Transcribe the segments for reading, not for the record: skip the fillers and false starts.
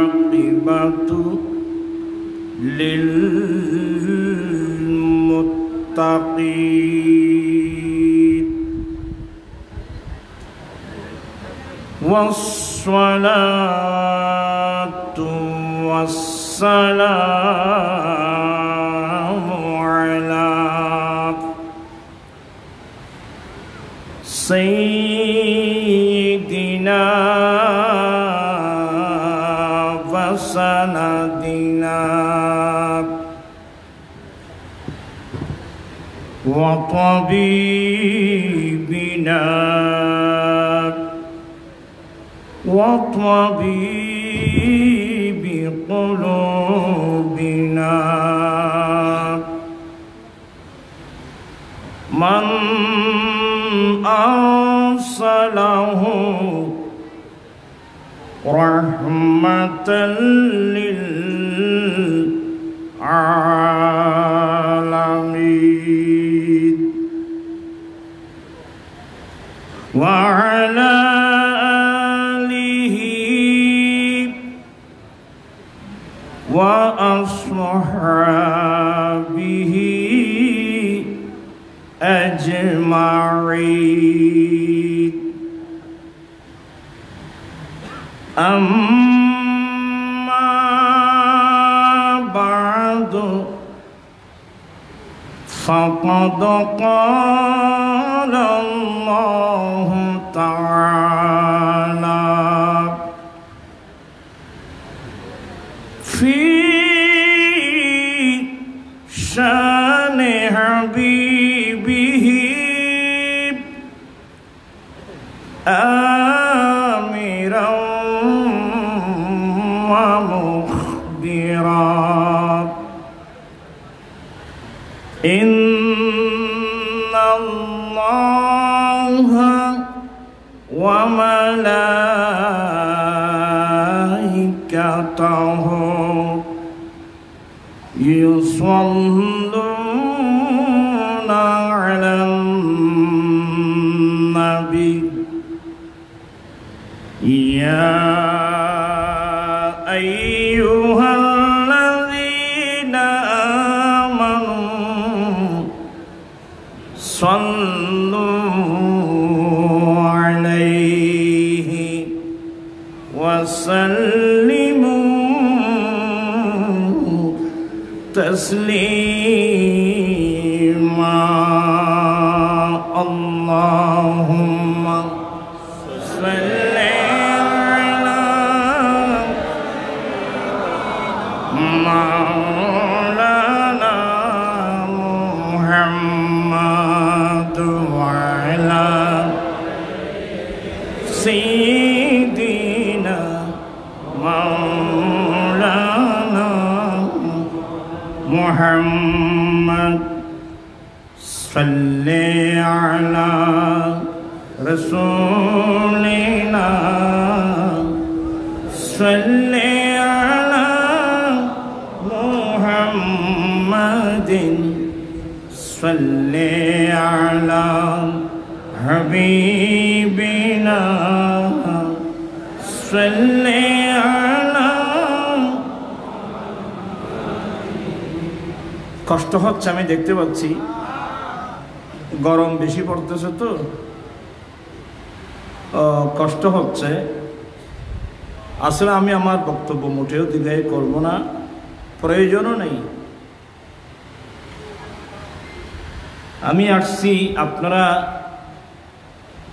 والعاقبة للمتقين والصلاة والسلام على سيدنا وسندنا وطبيبنا وطبيب قلوبنا من أرسله رحمة للعالمين وعلى آله وأصحابه أجمعين أما بعد فقد قال الله تعالى في شان حبيبه آمرا ومخبرا إن الله وملائكته يصلون على النبي يا أيها الذين آمنوا صلوا عليه وسلموا تسليما اللهم صل على مولانا محمد وعلى سيدنا مولانا محمد صل على رسولنا صل على محمد صل على حبيبنا صل على কষ্ট হচ্ছে আমি দেখতে পাচ্ছি গরম বেশি পড়তেছে তো কষ্ট হচ্ছে আসলে আমি আমার বক্তব্য মোটেও দীর্ঘায়ী করব না প্রয়োজনও নেই আমি আসছি আপনারা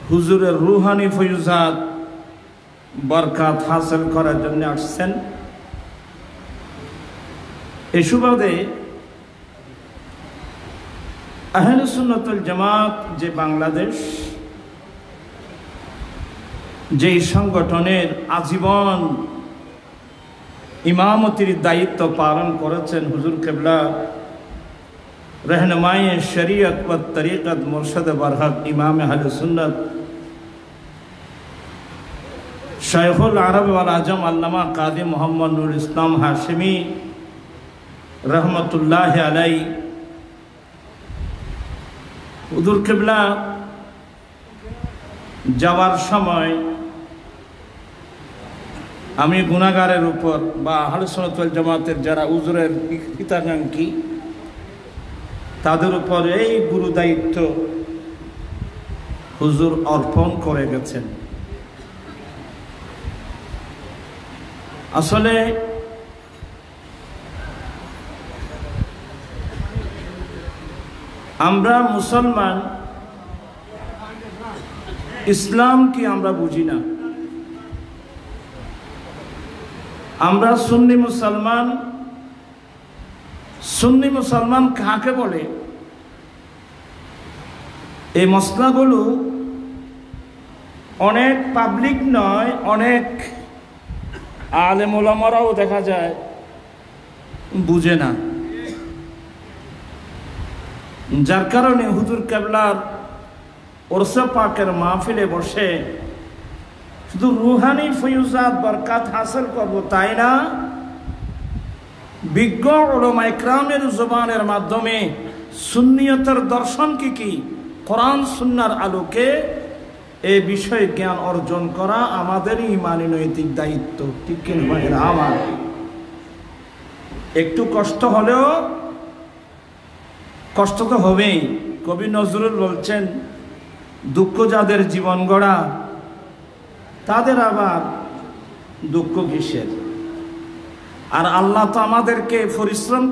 হুজুরের রুহানি ফয়ুজাত বরকত হাসিল করার জন্য আসছেন এই সুবাদে আহলে সুন্নাত ওয়াল জামাত যে বাংলাদেশ যেই সংগঠনের আজীবন ইমামতির দায়িত্ব পালন করেছেন হুজুর কিবলা रहनुमाए शरीयत व तरीक़त मुर्शद बरहक इमाम अहले सुन्नत शेखुल अरब वल आजम अल्लामा कादी मोहम्मद नूर इस्लाम हाशिमी रहमतुल्लाह अलैहि হুজুর কিবলা যাওয়ার সময় আমি গুনাহগারের উপর বা আহলে সুন্নাত ওয়াল জামাতের যারা উজুরের হিতাকাঙ্ক্ষী তাদের উপর এই গুরু দায়িত্ব হুজুর অর্পণ করে গেছেন। আসলে আমরা মুসলমান, ইসলাম কি আমরা বুঝি না। আমরা সুন্নি মুসলমান। সুন্নি মুসলমান কাকে বলে? এই মসলাগুলো অনেক পাবলিক নয়, অনেক আলেম ওলামারাও দেখা যায় বুঝে না। যার কারণে হুজুর কেবলার ওরসে পাকের মাহফিলে বসে শুধু রুহানি ফয়ুজাত বরকাত হাসিল করব তাই না, বিজ্ঞ উলামা ইকরামের জবানের মাধ্যমে সুন্নিয়তের দর্শন কি কোরআন সুন্নাহর আলোকে এই বিষয়ে জ্ঞান অর্জন করা আমাদেরই ঈমানি নৈতিক দায়িত্ব। ঠিক কিনা? আমার একটু কষ্ট হলেও, কষ্ট তো হবেই। কবি নজরুল বলছেন, দুঃখ যাদের জীবন গড়া তাদের আবার দুঃখ কিসের। আর আল্লাহ তো আমাদেরকে পরিশ্রম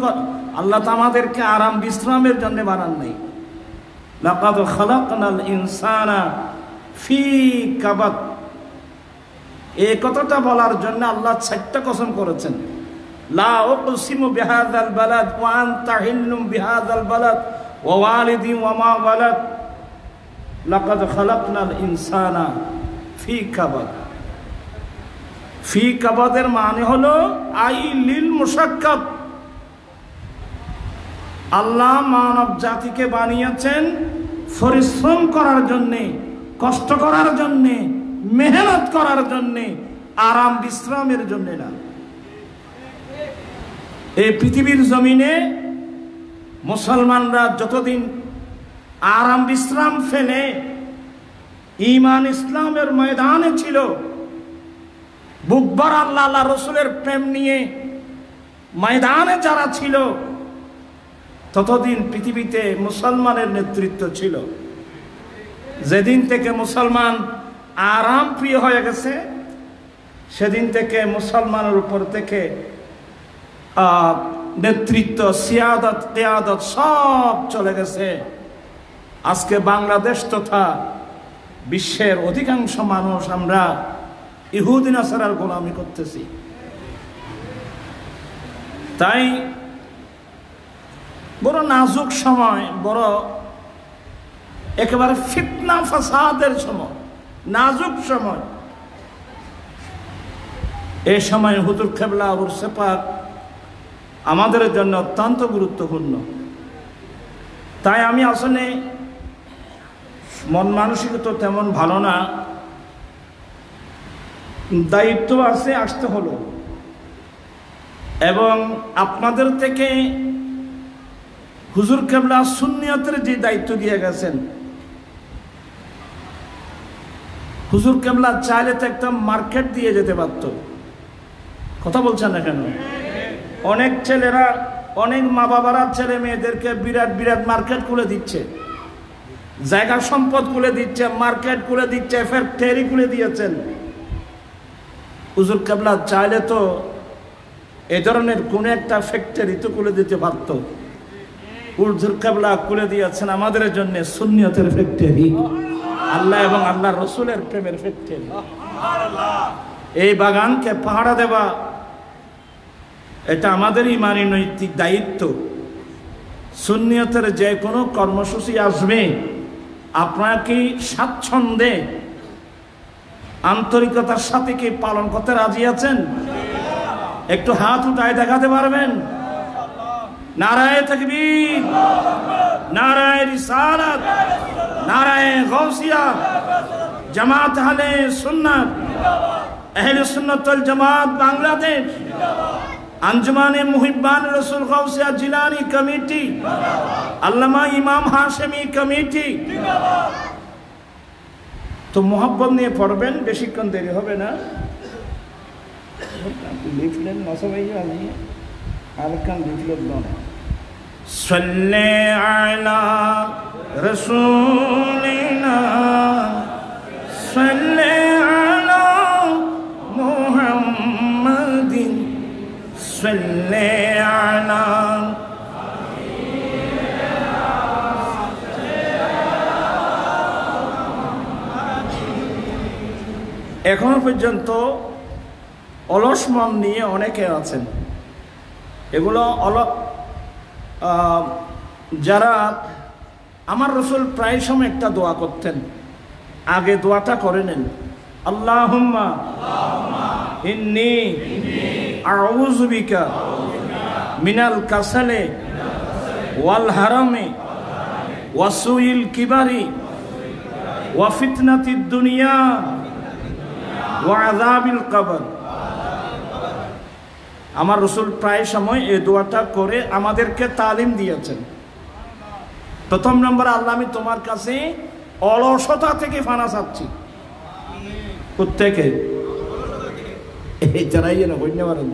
আল্লাহ তো আমাদেরকে আরাম বিশ্রামের জন্য বানান নাই। লাকাদ খালাকনাল ইনসানা ফি কাবাদ, এই কথাটা বলার জন্য আল্লাহ 6টা কসম করেছেন। লা উকসিমু বিহাযাল বালাদ ওয়া আনতা হিল্লুম বিহাযাল বালাদ ওয়া ওয়ালিদিন ওয়া মা ওয়ালাদ লাকাদ খালাকনাল ইনসানা ফি কাবাদ। ফি কাবাদের মানে হলো আই লিল মুশাক্কাত। আল্লাহ মানব জাতিকে বানিয়েছেন পরিশ্রম করার জন্যে, কষ্ট করার জন্যে, মেহনত করার জন্যে, আরাম বিশ্রামের জন্যে না। এই পৃথিবীর জমিনে মুসলমানরা যতদিন আরাম বিশ্রাম ফেলে ঈমান ইসলামের ময়দানে ছিল, বুকভর আল্লাহ আল্লাহ রসুলের প্রেম নিয়ে ময়দানে যারা ছিল, ততদিন পৃথিবীতে মুসলমানের নেতৃত্ব ছিল। যেদিন থেকে মুসলমান আরাম প্রিয় হয়ে গেছে, সেদিন থেকে মুসলমানের উপর থেকে নেতৃত্ব, সিয়াদত, কিয়াদত সব চলে গেছে। আজকে বাংলাদেশ তথা বিশ্বের অধিকাংশ মানুষ আমরা ইহুদি নাসারার গোলামি করতেছি। তাই বড় নাজুক সময়, বড় একেবারে ফিতনা ফাসাদের সময়, নাজুক সময়। এই সময় হুজুর কেবলা উরসে পাক আমাদের জন্য অত্যন্ত গুরুত্বপূর্ণ। তাই আমি আসলে মন মানসিকতা তেমন ভালো না, দায়িত্ব আছে, আসতে হলো। এবং আপনাদের থেকে হুজুর কেবলা সুন্নিয়তের যে দায়িত্ব দিয়ে গেছেন, হুজুর কেবলা চাইলে তো একটা মার্কেট দিয়ে যেতে পারত। কথা বলছেন না কেন? অনেক ছেলেরা, অনেক মা বাবারা ছেলে মেয়েদেরকে বিরাট বিরাট মার্কেট খুলে দিচ্ছে, জায়গা সম্পদ খুলে দিচ্ছে, মার্কেট খুলে দিচ্ছে, ফ্যাক্টরি খুলে দিয়েছেন। হুজুর কেবলা চাইলে তো এ ধরনের কোন একটা ফ্যাক্টরি তো খুলে দিতে পারত। হুজুর কেবলা খুলে দিয়েছেন আমাদের জন্য সুন্নিয়তের ফ্যাক্টরি, আল্লাহ এবং আল্লাহ রসুলের প্রেমের ফ্যাক্টরি। এই বাগানকে পাহারা দেওয়া এটা আমাদের ঈমানি নৈতিক দায়িত্ব। সুন্নিয়তের যে কোনো কর্মসূচি আসবে, আপনারা কি স্বাচ্ছন্দ্যে আন্তরিকতার সাথে কি পালন করতে রাজি আছেন? একটু হাত উঠায় দেখাতে পারবেন? নারায়ে তাকবীর, নারায়ে রিসালাত, নারায়ে গাউসিয়া, জামাত আহলে সুন্নাত, আহলে সুন্নাত ওয়াল জামাত বাংলাদেশ, আঞ্জুমানে মুহিব্বান রাসূল গাউসিয়া জিলানী কমিটি, আল্লামা ইমাম হাশেমি কমিটি। তো মোহাব্বত নিয়ে পড়বেন, বেশিক্ষণ দেরি হবে না। লিফলেট নসবাই আমি আর কান লিফলেট নয় সাল্লি আলা রাসূলিনা সাল্লি আলা মুহাম্মাদিন সাল্লি আলা এখনো পর্যন্ত অলস মন নিয়ে অনেকে আছেন। এগুলো যারা আমার রাসূল প্রায় সময় একটা দোয়া করতেন, আগে দোয়াটা করে নেন, আল্লাহুম্মা ইন্নী আউযু বিকা মিনাল কাসালি ওয়াল হারামি ওয়া সুইল কিবারি ওয়া ফিতনাতিদ দুনিয়া ওয়া আযাবিল কবর। আমার রাসূল প্রায় সময় এই দোয়াটা করে আমাদেরকে তালিম দিয়েছেন। প্রথম নম্বর, আল্লাহ আমি তোমার কাছে অলসতা থেকে ফানা চাচ্ছি। কোত্থেকে? এই যারাই না বলতে পারেন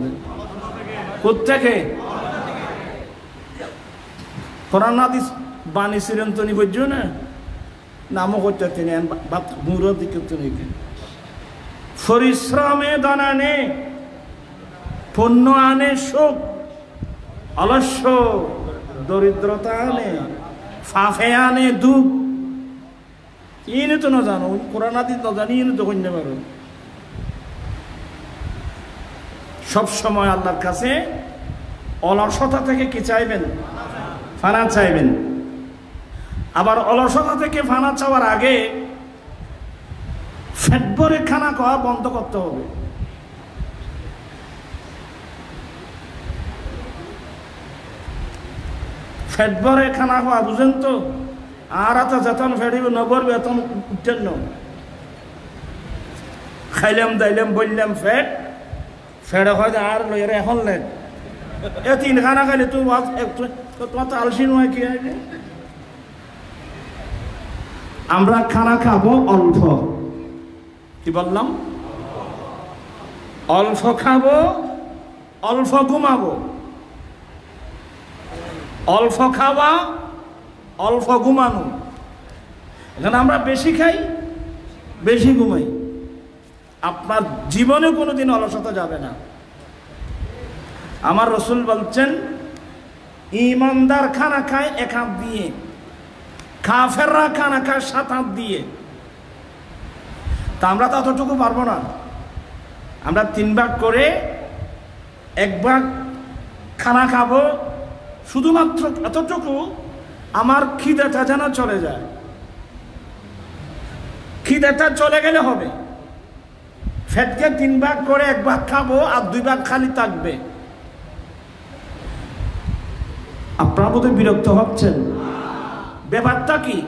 কোত্থেকে? কোরআন হাদিস বাণী চিরন্তনী বুঝছো না, নামও করতে তিনি মুরো দিকে তুমি পরিশ্রমে দানা নে পণ্য আনে সুখ, অলস্য দরিদ্রতা আনে, ফাফে আনে দুঃখ। ইনি তো না জানো, কোরআন হাদিস না জানি, ইনি তো কইতে পারো। সব সময় আল্লাহর কাছে অলসতা থেকে কি চাইবেন? ফানা চাইবেন। আবার অলসতা থেকে ফানা চাওয়ার আগে পেট ভরে খানা খাওয়া বন্ধ করতে হবে। পেট ভরে খানা খাওয়া বুঝেন তো? আর এত যতন ফেটিব নবর বেতন উঠতেন ন, খাইলাম দাইলাম বললাম ফেট ফেড়ে হয় আর লইরে এখন লেন এ তিন খানা খাইলে তুই তোমার তো আলসি নয় কি? আমরা খানা খাবো অল্প, কি বললাম? অল্প খাবো, অল্প ঘুমাবো। অল্প খাওয়া, অল্প ঘুমানো। এখানে আমরা বেশি খাই, বেশি ঘুমাই। আপনার জীবনে কোনোদিন অলসতা যাবে না। আমার রাসূল বলছেন, ইমানদার খানা খায় এক হাত দিয়ে, কাফেররা খানা খায় 7 হাত দিয়ে। তা আমরা তো অতটুকু পারবো না। আমরা 3 ভাগ করে 1 ভাগ খানা খাবো, শুধুমাত্র এতটুকু আমার খিদেটা যেন চলে যায়। খিদেটা চলে গেলে হবে। ফ্যাটকে 3 ভাগ করে 1 ভাগ খাবো আর 2 ভাগ খালি থাকবে। আপনারা বোধহয় বিরক্ত হচ্ছেন। ব্যাপারটা কি?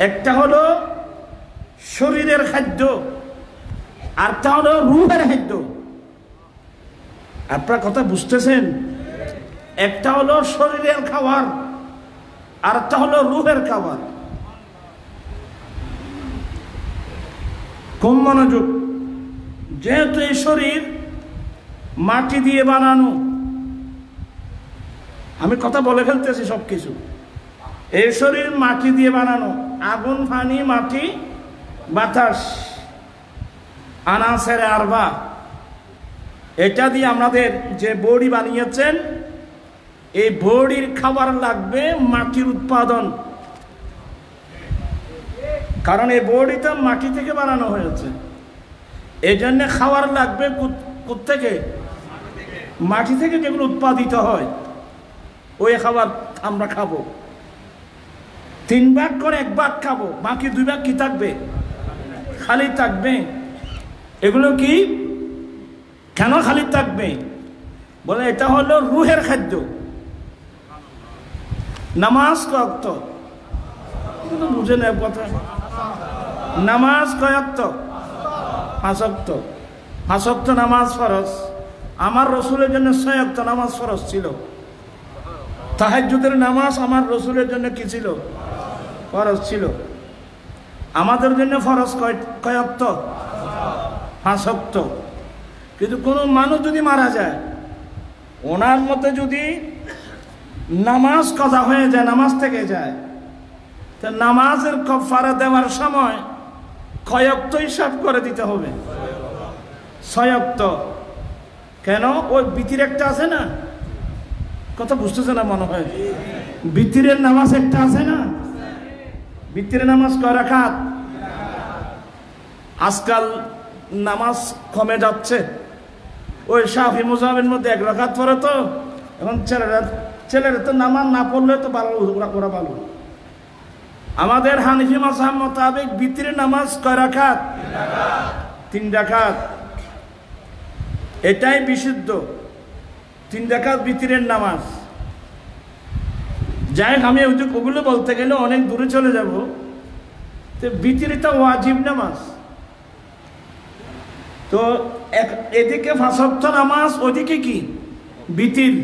একটা হলো শরীরের খাদ্য, আরটা হলো রূহের খাদ্য। আপনার কথা বুঝতেছেন? একটা হলো শরীরের খাবার, আরটা হলো রূহের খাবার। কম মনোযোগ। যেহেতু এই শরীর মাটি দিয়ে বানানো, আমি কথা বলে ফেলতেছি সবকিছু। এই শরীর মাটি দিয়ে বানানো, আগুন, পানি, মাটি, বাতাস, আনাসের আরবা, এটা দিয়ে আমাদের যে বডি বানিয়েছেন, এই বডির খাবার লাগবে মাটির উৎপাদন। কারণ এই বডিটা মাটি থেকে বানানো হয়েছে, এই জন্য খাবার লাগবে কোত্থেকে? মাটি থেকে যেগুলো উৎপাদিত হয় ওই খাবার আমরা খাবো। 3 ভাগ করে 1 ভাগ খাবো, বাকি 2 ভাগ কি থাকবে? খালি থাকবে। এগুলো কি কেন খালি থাকবে? বলে এটা হলো রুহের খাদ্য। নামাজ কয়ক্ত? বুঝে নেব কথা। নামাজ কয়ক্ত? 5 ওয়াক্ত। 5 ওয়াক্ত নামাজ ফরজ। আমার রাসূলের জন্য 6 ওয়াক্ত নামাজ ফরজ ছিল। তাহাজ্জুদের নামাজ আমার রাসূলের জন্য কি ছিল? ফরজ ছিল। আমাদের জন্য ফরজ কয় ওয়াক্ত? 5 ওয়াক্ত। কিন্তু কোনো মানুষ যদি মারা যায়, ওনার মতে যদি নামাজ কাজা হয়ে যায়, নামাজ থেকে যায়, তো নামাজের কাফারা দেওয়ার সময় কয় ওয়াক্ত হিসাব করে দিতে হবে? 6 ওয়াক্ত। কেন? ওই বিতির একটা আছে না, কথা বুঝতেছে না মনে হয়, বিতিরের নামাজ একটা আছে না, বিতিরের নামাজ কয় রাকাত? আজকাল নামাজ কমে যাচ্ছে, ওই শাফি মুজাহিবের মধ্যে 1 রাকাত পড়ে, তো এখন ছেলেরা তো নামাজ না পড়লে তো ভালো, ওরা ভালো। আমাদের হানিফি মাযহাব মোতাবেক বিতিরের নামাজ কয় রাকাত? 3 রাকাত। এটাই বিশুদ্ধ, 3 রাকাত বিতিরের নামাজ। যাই আমি ওগুলো বলতে গেলে অনেক দূরে চলে যাব। তো বিতিরটা ওয়াজিব নামাজ, তো এদিকে 5 ওয়াক্ত নামাজ, ওদিকে কি বিতির,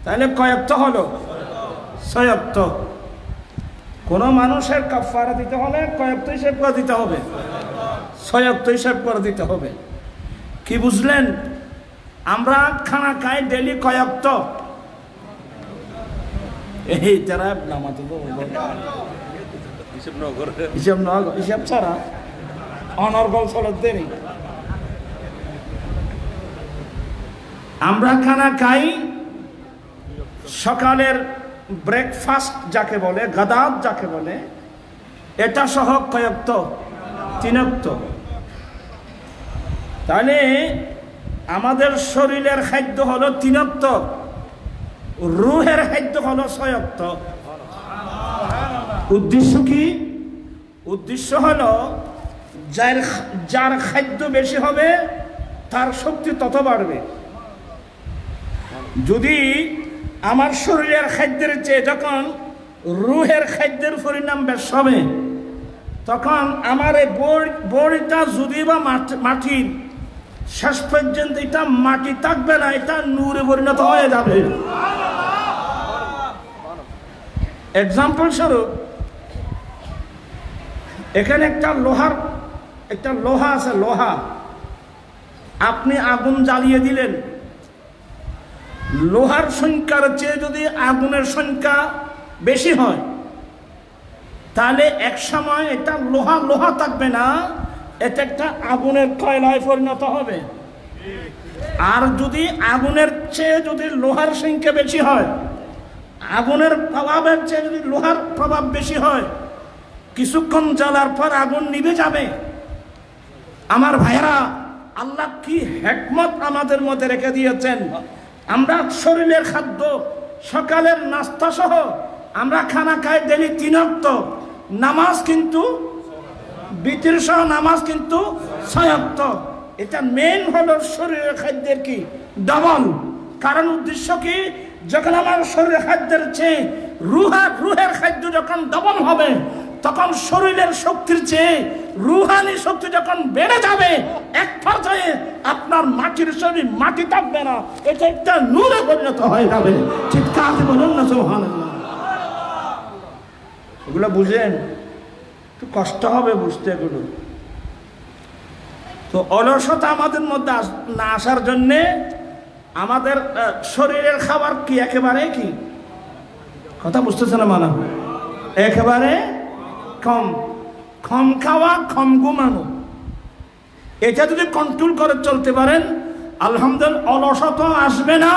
তাহলে কয় ওয়াক্ত হলো? 6 ওয়াক্ত। কোন মানুষের কাফারা দিতে হলে কয় ওয়াক্ত হিসাব করে দিতে হবে? 6 ওয়াক্ত হিসাব করে দিতে হবে। কি বুঝলেন? আমরা খানা খাই ডেলি কয় ওয়াক্ত? এই যারা নামাজ হিসাব ছাড়া অনর্গল চলত দেরি। আমরা খানা খাই সকালের ব্রেকফাস্ট যাকে বলে, গাদাত যাকে বলে, এটা সহ কয় ওয়াক্ত? 3 ওয়াক্ত। তাহলে আমাদের শরীরের খাদ্য হলো 3 ওয়াক্ত, রুহের খাদ্য হলো 6 ওয়াক্ত। উদ্দেশ্য কি? উদ্দেশ্য হলো যার খাদ্য বেশি হবে তার শক্তি তত বাড়বে। যদি আমার শরীরের খাদ্যের চেয়ে যখন রুহের খাদ্যের পরিণাম বেশ হবে, তখন আমার এই বড়িটা যদি বা মাটির শেষ পর্যন্ত এটা মাটি থাকবে না, এটা নূরে পরিণত হয়ে যাবে। এক্সাম্পল স্বরূপ, এখানে একটা লোহা আছে, লোহা আপনি আগুন জ্বালিয়ে দিলেন, লোহার সংখ্যার চেয়ে যদি আগুনের সংখ্যা বেশি হয়, তাহলে এক সময় এটা লোহা থাকবে না, এটা একটা আগুনের কয়লায় পরিণত হবে। আর যদি আগুনের চেয়ে যদি লোহার সংখ্যা বেশি হয়, আগুনের প্রভাবের চেয়ে যদি লোহার প্রভাব বেশি হয়, কিছুক্ষণ জ্বালার পর আগুন নিভে যাবে। আমার ভাইরা, আল্লাহ কি হিকমত আমাদের মধ্যে রেখে দিয়েছেন। আমরা শরীরের খাদ্য, সকালের নাস্তা সহ আমরা খানা খাই ডেলি 3 ওয়াক্ত, নামাজ কিন্তু বিতির সহ নামাজ কিন্তু 6 ওয়াক্ত। এটা মেইন হলো শরীরের খাদ্যের কি ডবল। কারণ উদ্দেশ্য কি? যখন আমার শরীরের খাদ্যের চেয়ে রুহের খাদ্য যখন ডবল হবে, তখন শরীরের শক্তির চেয়ে রুহানি শক্তি যখন বেড়ে যাবে, এক পর্যায়ে আপনার মাটির শরীর মাটি থাকবে না, এটা একটা নূরে পরিণত হয়ে যাবে। চিৎকার দিয়ে বলুন না সুবহানাল্লাহ। এগুলো বুঝেন, একটু কষ্ট হবে বুঝতে এগুলো। তো অলসতা আমাদের মধ্যে না আসার জন্যে আমাদের শরীরের খাবার কি একেবারে কি, কথা বুঝতেছে না মানা, একেবারে কম খাওয়া, কম ঘুমানো, এটা যদি কন্ট্রোল করে চলতে পারেন, আলহামদুলিল্লাহ অলসতা আসবে না,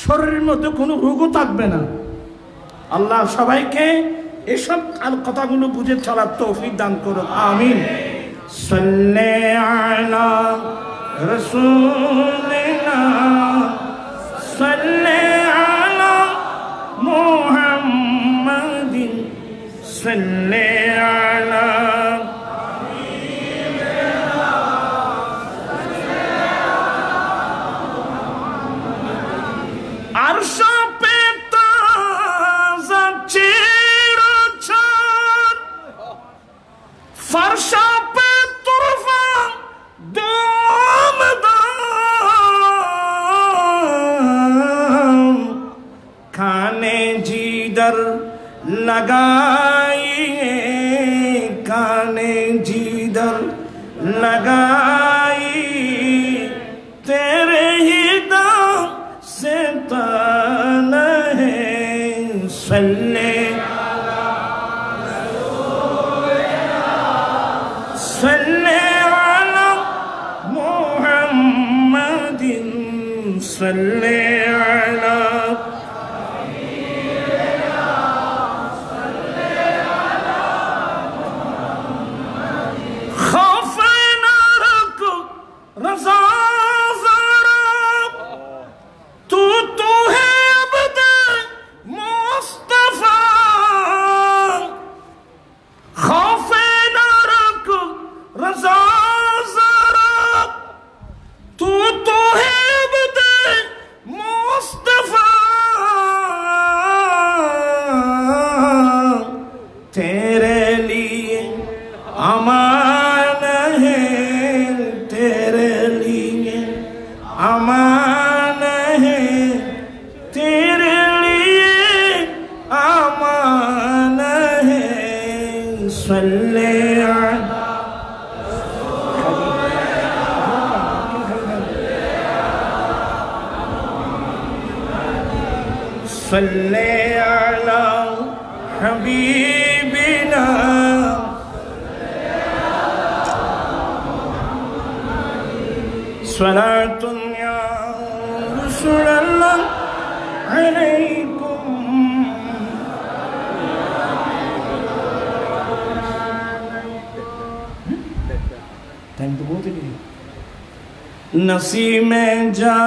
শরীরের মধ্যে কোনো রোগও থাকবে না। আল্লাহ সবাইকে এসব কথাগুলো বুঝে চলার তৌফিক দান করুন, আমিন। সাল্লি আলা রাসূলিনা সাল্লি আলা মুহাম্মাদিন সাল্লি আলা আরশ পে তাজা চিরচর, फर्श पे तुरफा दामदाम, खाने जिधर लगाइए, खाने जिधर लगाई तेरे ही दाम से तान है सल्ले सल्ले अला मुहम्मदिन सल्ले अला रज़ा ज़रा तू तो है अब्द मुस्तफ़ा खौफ़े न रख रज़ा ज़रा तू तो है अब्द मुस्तफ़ा तेरे लिए अमान है अमान है तेरे लिए अमान है सल्ले सल्ले अला हबीबिना सलातुन या रसूलल्लाह अलैकुम टाइम तो बहुत है नसीब में जा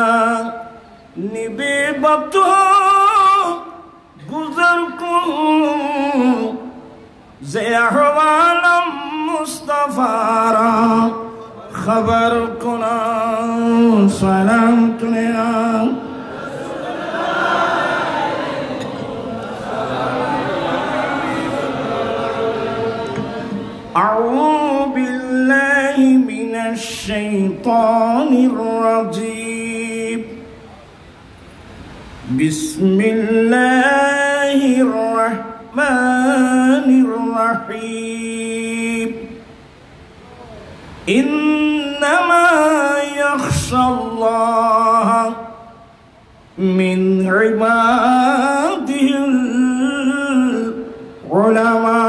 निबे वक्त हो गुजर को ज़े अहवालम मुस्तफ़ा खबर कुना सलाम तुनिया अऊज़ु बिल्लाहि मिनश शैतानिर रजीम बिस्मिल्लाहिर रहमानिर रहीम इन्नमा यख्शल्लाह मिन इबादिहिल उलमा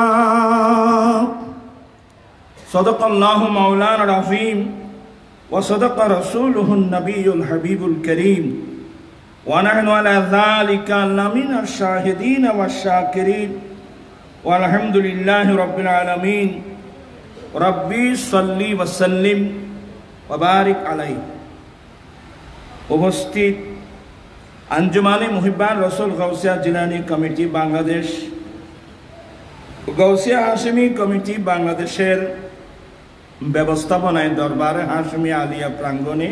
सदक़ल्लाहु मौलाना अज़ीम व सदक़ रसूलुहुन नबियुल हबीबुल करीम व नहनु अला ज़ालिका लमिनश शाहिदीन वश्शाकिरीन वल्हम्दुलिल्लाहि रब्बिल आलमीन रब्बी सल्ली वसल्लिम वबारिक अलैहि उपस्थित अंजुमाने मुहिब्बान रसूल गौसिया जिलानी कमिटी बांग्लादेश गौसिया हाशिमी कमिटी बांग्लादेशेर व्यवस्थापनाय दरबार हाशिमी आलिया प्रांगणे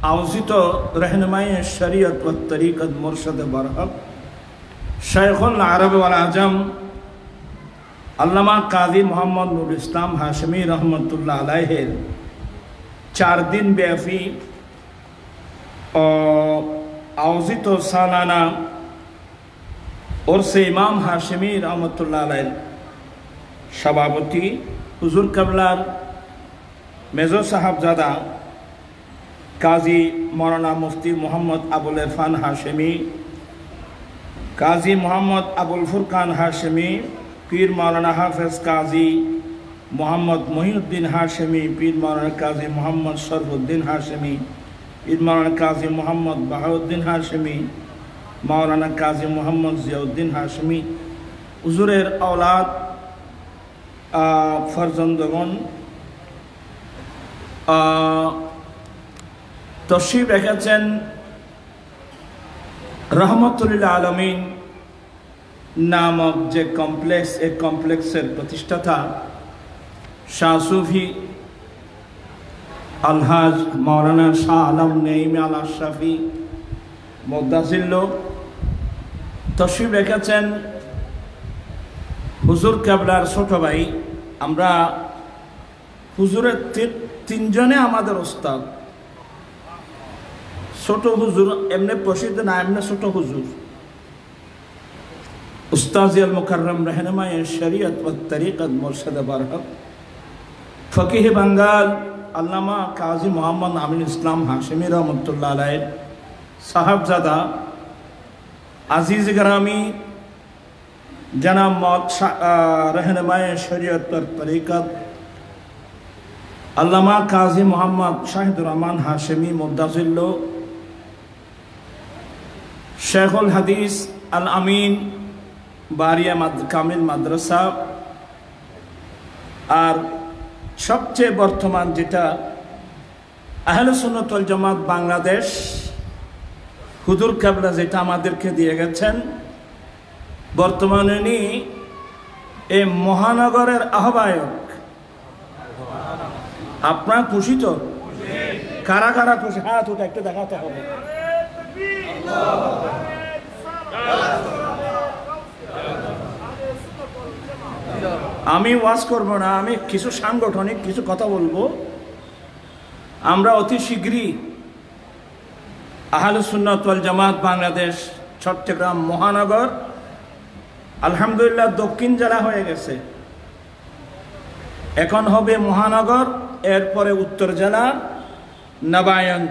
आयोजित रहनुमाई शरीयत व तरीक़त मुर्शद बरहक शेखुल अरब वल आजम अल्लामा काजी मोहम्मद नूर इस्लाम हाशिमी रहमतुल्लाह अलैहिर 4 दिन व्यापी आयोजित सालाना उर्स इमाम हाशिमी रहमतुल्लाह अलैहि सभापति हुजूर कबलार मेजर साहबजादा काजी मौलाना मुफ्ती मोहम्मद अबुल इरफान हाशिमी काजी मोहम्मद अबुल फुरकान हाशिमी पीर मौलाना हाफिज काजी मोहम्मद मोहिउद्दीन हाशिमी पीर मौलाना काजी मोहम्मद शरफुद्दीन हाशिमी पीर मौलाना काजी मोहम्मद बहाउद्दीन हाशिमी मौलाना काजी मोहम्मद जियाउद्दीन हाशिमी हुजूरेर औलाद फरजंदगण तशरीफ रेखेছেন रहमतुल आलमीन नामक जे कमप्लेक्स एक कमप्लेक्सर प्रतिष्ठाता शाह सूफी अलहाज मौलाना शाह आलम नईम आल अशरफी मुद्दासिल्लो तशरीफ रेखेছেন हुजूर केबलार छोट भाई আমরা হুজুরের তিনজনে আমাদের ওস্তাদ ছোট হুজুর এমনি প্রসিদ্ধ না এমনি ছোট হুজুর उस्ताज़ अल-मुकर्रम रहनुमाए शरीयत व तरीक़त मुर्शद बरहक फ़कीह बंगाल अल्लामा काजी मोहम्मद आमिन इस्लाम हाशिमी रहमतुल्लाह अलैह साहबजादा अजीज़ ग्रामी जनाब रहनुमाए शरीयत व तरीक़त अल्लामा काजी मोहम्मद शाहिदुर रहमान हाशिमी मुद्दाज़िल्लो शेखुल हदीस अल अमीन बारिया कामिल माद्रासा और सबचेয়ে বর্তমান যেটা আহলে সুন্নাত ওয়াল জামাত বাংলাদেশ হুজুর কেবলা যেটা আমাদেরকে দিয়ে গেছেন বর্তমানে উনি এই মহানগরের আহ্বায়ক। আপনারা খুশি তো? কারা কারা খুশি হাত উঠে একটু দেখাতে হবে। আমি ওয়াজ করব না, আমি কিছু সাংগঠনিক কিছু কথা বলবো। আমরা অতি শীঘ্রই আহলে সুন্নাত ওয়াল জামাত বাংলাদেশ চট্টগ্রাম মহানগর আলহামদুলিল্লাহ দক্ষিণ জেলা হয়ে গেছে, এখন হবে মহানগর, এরপরে উত্তর জেলা নবায়ন।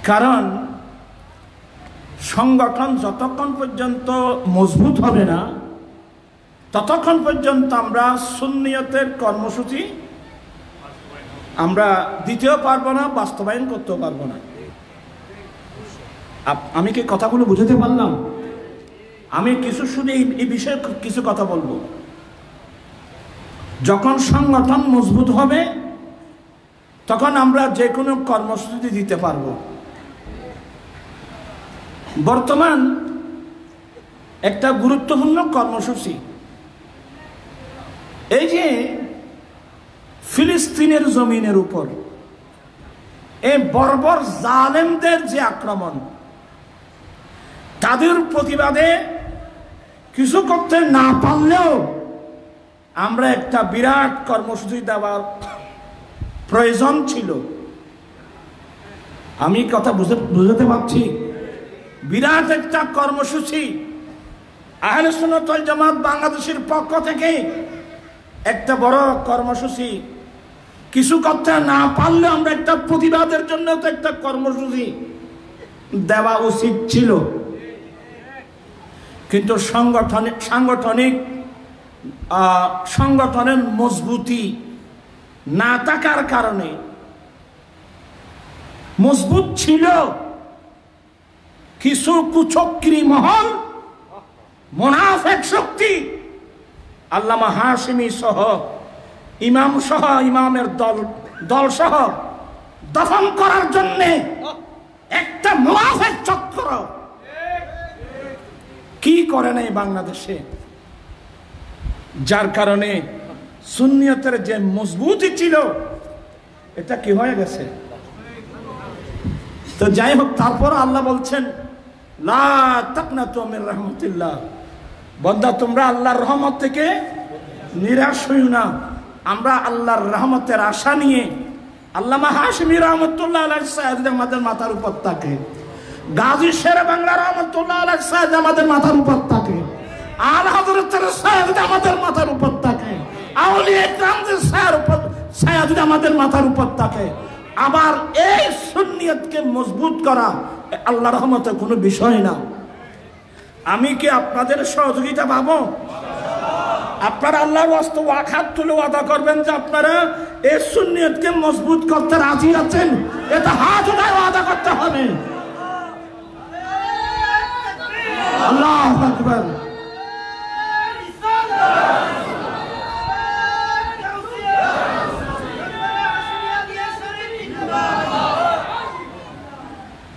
কারণ সংগঠন যতক্ষণ পর্যন্ত মজবুত হবে না ততক্ষণ পর্যন্ত আমরা সুন্নিয়তের কর্মসূচি আমরা দিতেও পারবো না, বাস্তবায়ন করতেও পারবো না। আমি কি কথাগুলো বুঝাতে পারলাম? আমি কিছু শুনে এই বিষয়ে কিছু কথা বলবো। যখন সংগঠন মজবুত হবে তখন আমরা যে কোনো কর্মসূচি দিতে পারবো। বর্তমান একটা গুরুত্বপূর্ণ কর্মসূচি এই যে ফিলিস্তিনের জমিনের উপর এই বর্বর জালেমদের যে আক্রমণ, তাদের প্রতিবাদে কিছু করতে না পারলেও আমরা একটা বিরাট কর্মসূচি দেওয়ার প্রয়োজন ছিল। আমি কথা বুঝাতে পারছি? বিরাট একটা কর্মসূচি আহলে সুন্নাত ওয়াল জামাত বাংলাদেশের পক্ষ থেকে একটা বড় কর্মসূচি, কিছু করতে না পারলে আমরা একটা প্রতিবাদের জন্য তো একটা কর্মসূচি দেওয়া উচিত ছিল। কিন্তু সংগঠনের মজবুতি না থাকার কারণে, মজবুত ছিল কিছু কুচক্রী মহল, মুনাফিক শক্তি, আল্লামা হাশিমি সহ ইমামের দল সহ দফন করার জন্য একটা মুনাফিক চক্র কি করে নাই বাংলাদেশে, যার কারণে সুন্নিয়তের যে মজবুতি ছিল এটা কি হয়ে গেছে। তো যাই হোক, তারপর আল্লাহ বলছেন লা তাকনাতু মির রাহমাতিল্লাহ, বান্দা তোমরা আল্লাহর রহমত থেকে নিরাশ হইও না। আমরা আল্লাহর রহমতের আশা নিয়ে আল্লামা হাশিমি রহমতুল্লাহ আলাইহি সাহেব আমাদের মাথার উপর থাকে, গাজী শের বাংলা রহমতুল্লাহ আলাইহি সাহেব আমাদের মাথার উপর থাকে, আল হযরতের সাহেব আমাদের মাথার উপর থাকে, আউলিয়া কিরামদের সাহেব আমাদের মাথার উপর থাকে। আবার এই সুন্নিয়তকে মজবুত করা আল্লাহর রহমতের কোনো বিষয় না। আমি কি আপনাদের সহযোগিতা পাবো? আপনারা আল্লাহর ওয়াস্তে ওয়াকাত তুলে ওয়াদা করবেন যে আপনারা এই সুন্নিয়তকে মজবুত করতে রাজি আছেন? এটা হাত উঠায় ওয়াদা করতে হবে। আল্লাহু আকবার।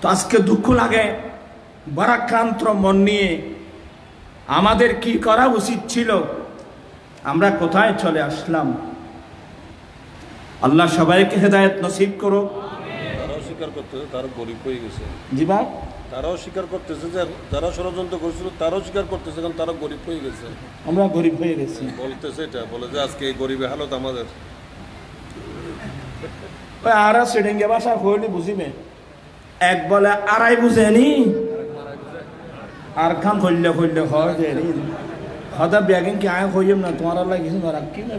তো আজকে দুঃখ লাগে, ভারাক্রান্ত মন নিয়ে আমাদের কি করা উচিত ছিল, আমরা কোথায় চলে আসলাম। আল্লাহ সবাইকে হেদায়েত নসিব করো। তারাও স্বীকার করতেছে তারা গরিব হয়ে গেছে। জি ভাই, তারাও স্বীকার করতেছে যে যারা ষড়যন্ত্র করছিল তারাও স্বীকার করতেছে, কারণ তারা গরিব হয়ে গেছে। আমরা গরিব হয়ে গেছি বলতেছে, এটা বলে যে আজকে এই গরিবের হালত আমাদের। আর সিডিঙ্গে বাসা হইলে বুঝিবে, এক বলে আড়াই বুঝেনি, আর খান হইলে হইলে হয় যে হদা ব্যাগিং কি আয় হইম না তোমার আল্লাহ কিছু না রাখি না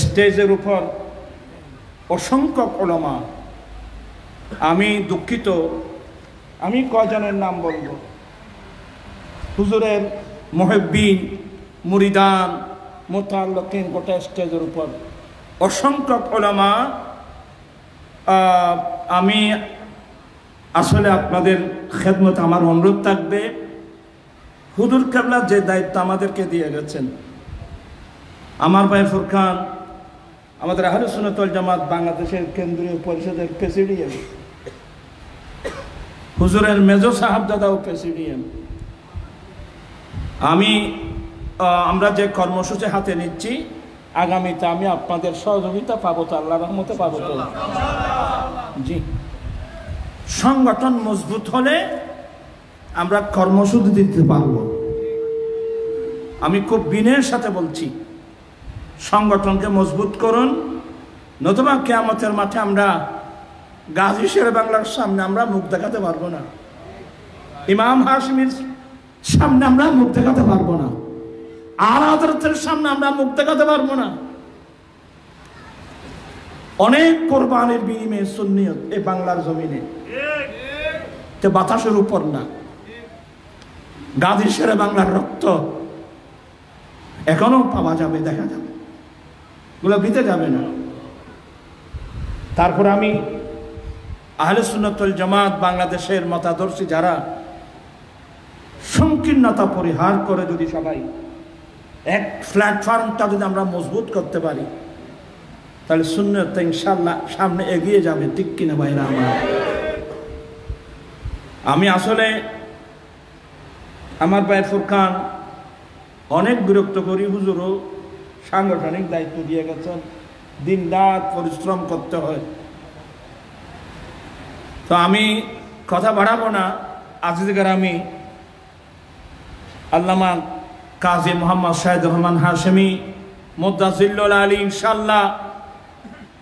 স্টেজের উপর অসংখ্য ওলামা, আমি দুঃখিত আমি কয়জনের নাম বলবো, হুজুরের মুহিব্বিন মুরিদান মুতাআল্লিকিন গোটা স্টেজের উপর অসংখ্য ওলামা, আমি আসলে আপনাদের খেদমত আমার অনুরোধ থাকবে, হুজুর কেবলা যে দায়িত্ব আমাদেরকে দিয়ে গেছেন, আমার ভাই ফুরকান আমাদের আহলে সুন্নাত ওয়াল জামাত বাংলাদেশের কেন্দ্রীয় পরিষদের প্রেসিডিয়াম, হুজুরের মেজর সাহেবজাদাও প্রেসিডিয়াম, আমরা যে কর্মসূচি হাতে নিচ্ছি আগামীতে আমি আপনাদের সহযোগিতা পাবো তো, আল্লাহর রহমতে পাবো তো। জি, সংগঠন মজবুত হলে আমরা কর্মসূচি দিতে পারবো। আমি খুব বিনয়ের সাথে বলছি, সংগঠনকে মজবুত করুন, নতুবা কিয়ামতের মাঠে আমরা গাজী শেরে বাংলার সামনে আমরা মুখ দেখাতে পারবো না, ইমাম হাশিমির সামনে আমরা মুখ দেখাতে পারবো না, আর হযরতের সামনে আমরা মুখ দেখাতে পারবো না। অনেক কোরবানির বিনিময়ে সুন্নিয়ত এই বাংলার জমিনে বাতাসের উপর না, গাজী শেরে বাংলার রক্ত এখনো পাওয়া যাবে, দেখা যাবে, ওগুলো বিতে যাবে না। তারপর আমি আহলে সুন্নাত ওয়াল জামাত বাংলাদেশের মতাদর্শী যারা সংকীর্ণতা পরিহার করে যদি সবাই এক প্ল্যাটফর্মটা যদি আমরা মজবুত করতে পারি তাহলে সুন্নাত ইনশাআল্লাহ সামনে এগিয়ে যাবে, ঠিক কিনা ভাইরা আমার? আমি আসলে আমার ভাই ফুরকান অনেক বিরক্ত করি, হুজুরও সাংগঠনিক দায়িত্ব দিয়ে গেছেন, দিন রাত পরিশ্রম করতে হয়, তো আমি কথা বাড়াবো না। আজকের আমি আল্লামা কাজী মোহাম্মদ শাহেদুর রহমান হাশেমি মুদ্দাজিল্লুল আলী, ইনশাআল্লাহ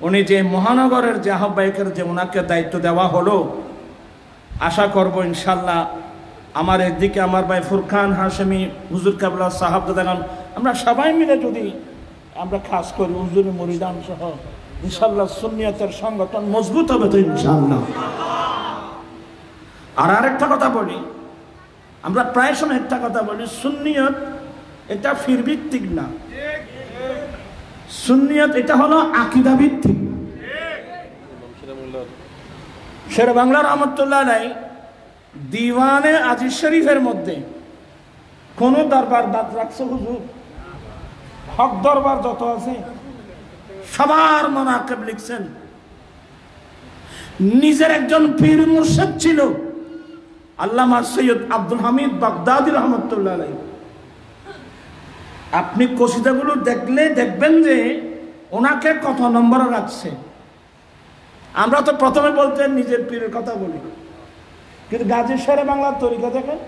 উনি যে মহানগরের যে আহ্বায়কের যে ওনাকে দায়িত্ব দেওয়া হলো, আশা করব ইনশাআল্লাহ আমার একদিকে আমার ভাই ফুরকান হাশেমি, হুজুর কেবলা সাহাবজাদাগণ, আমরা সবাই মিলে যদি আমরা খাস করি হুজুর মুরিদান সহ, ইনশাআল্লাহ সুন্নিয়তের সংগঠন মজবুত হবে তো ইনশাআল্লাহ। আর আরেকটা কথা বলি, আমরা প্রায় সময় একটা কথা বলি, সুন্নিয়ত এটা ফিরভিত্তিক না, সুন্নিয়ত এটা হলো আকীদা ভিত্তিক। শের বাংলা রহমতুল্লাহ আলাইহি দিওয়ানে আজিজ শরীফের মধ্যে কোন দরবার বাদ রাখছে হুজুর? হক দরবার যত আছে সবার মানাকিব লিখছেন। নিজের একজন পীর মুর্শিদ ছিল আল্লামা সৈয়দ আব্দুল হামিদ বাগদাদি রহমতুল্লাহ আলাইহি। আপনি কসিদাগুলো দেখলে দেখবেন যে ওনাকে কত নম্বরে রাখছে। আমরা তো প্রথমে বলতেন নিজের পীরের কথা বলি, কিন্তু গাজী শেরে বাংলার তরিকা দেখেন।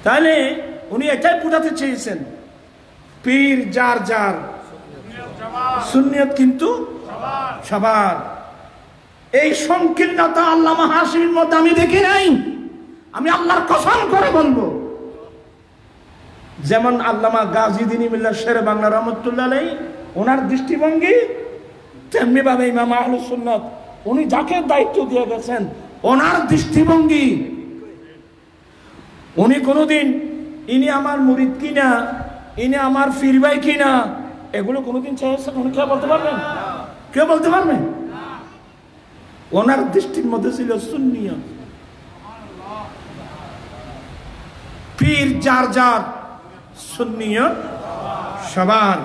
তাহলে উনি এটাই বোঝাতে চেয়েছেন, পীর যার যার, সুন্নিয়ত কিন্তু সবার। এই সংকীর্ণতা আল্লামা হাশিমির মধ্যে আমি দেখি নাই, আমি আল্লাহর কসম করে বলবো। যেমন আল্লামা গাজী দীনী মিল্লাত শেরে বাংলা রহমতুল্লাহ আলাইহি ওনার দৃষ্টিভঙ্গি, তেমনি ভাবে ইমাম আহলুস সুন্নাত উনি যাকে দায়িত্ব দিয়ে গেছেন ওনার দৃষ্টিভঙ্গি, উনি কোনোদিন ইনি আমার মুরিদ কিনা, ইনি আমার পীর ভাই কিনা, এগুলো কোনোদিন চেয়েছেন উনি? কেউ বলতে পারবেন? কেউ বলতে পারবেন? ওনার দৃষ্টির মধ্যে ছিল সুন্নিয়ত, পীর যার যার, সুন্নিয়ত সবার।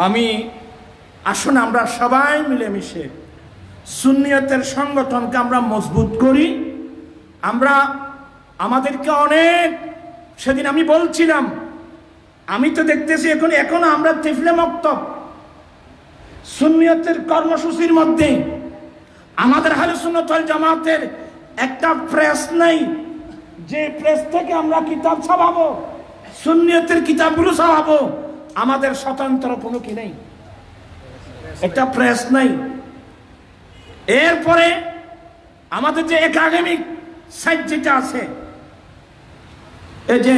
আমি আসুন আমরা সবাই মিলেমিশে সুন্নিয়তের সংগঠনকে আমরা মজবুত করি। আমরা আমাদেরকে অনেক, সেদিন আমি বলছিলাম, আমি তো দেখতেছি এখনো আমরা তিফলে মক্তব সুন্নিয়তের কর্মসূচির মধ্যে আমাদের আহলে সুন্নাত ওয়াল জামাতের একটা প্রেস নাই, যে প্রেস থেকে আমরা কিতাব ছাপাবো, সুন্নিয়তের কিতাবগুলো ছাপাবো। আমাদের স্বতন্ত্র কোনো কি নেই, একটা প্রেস নাই। এরপরে আমাদের যে একাডেমিক সাইড যেটা আছে, এই যে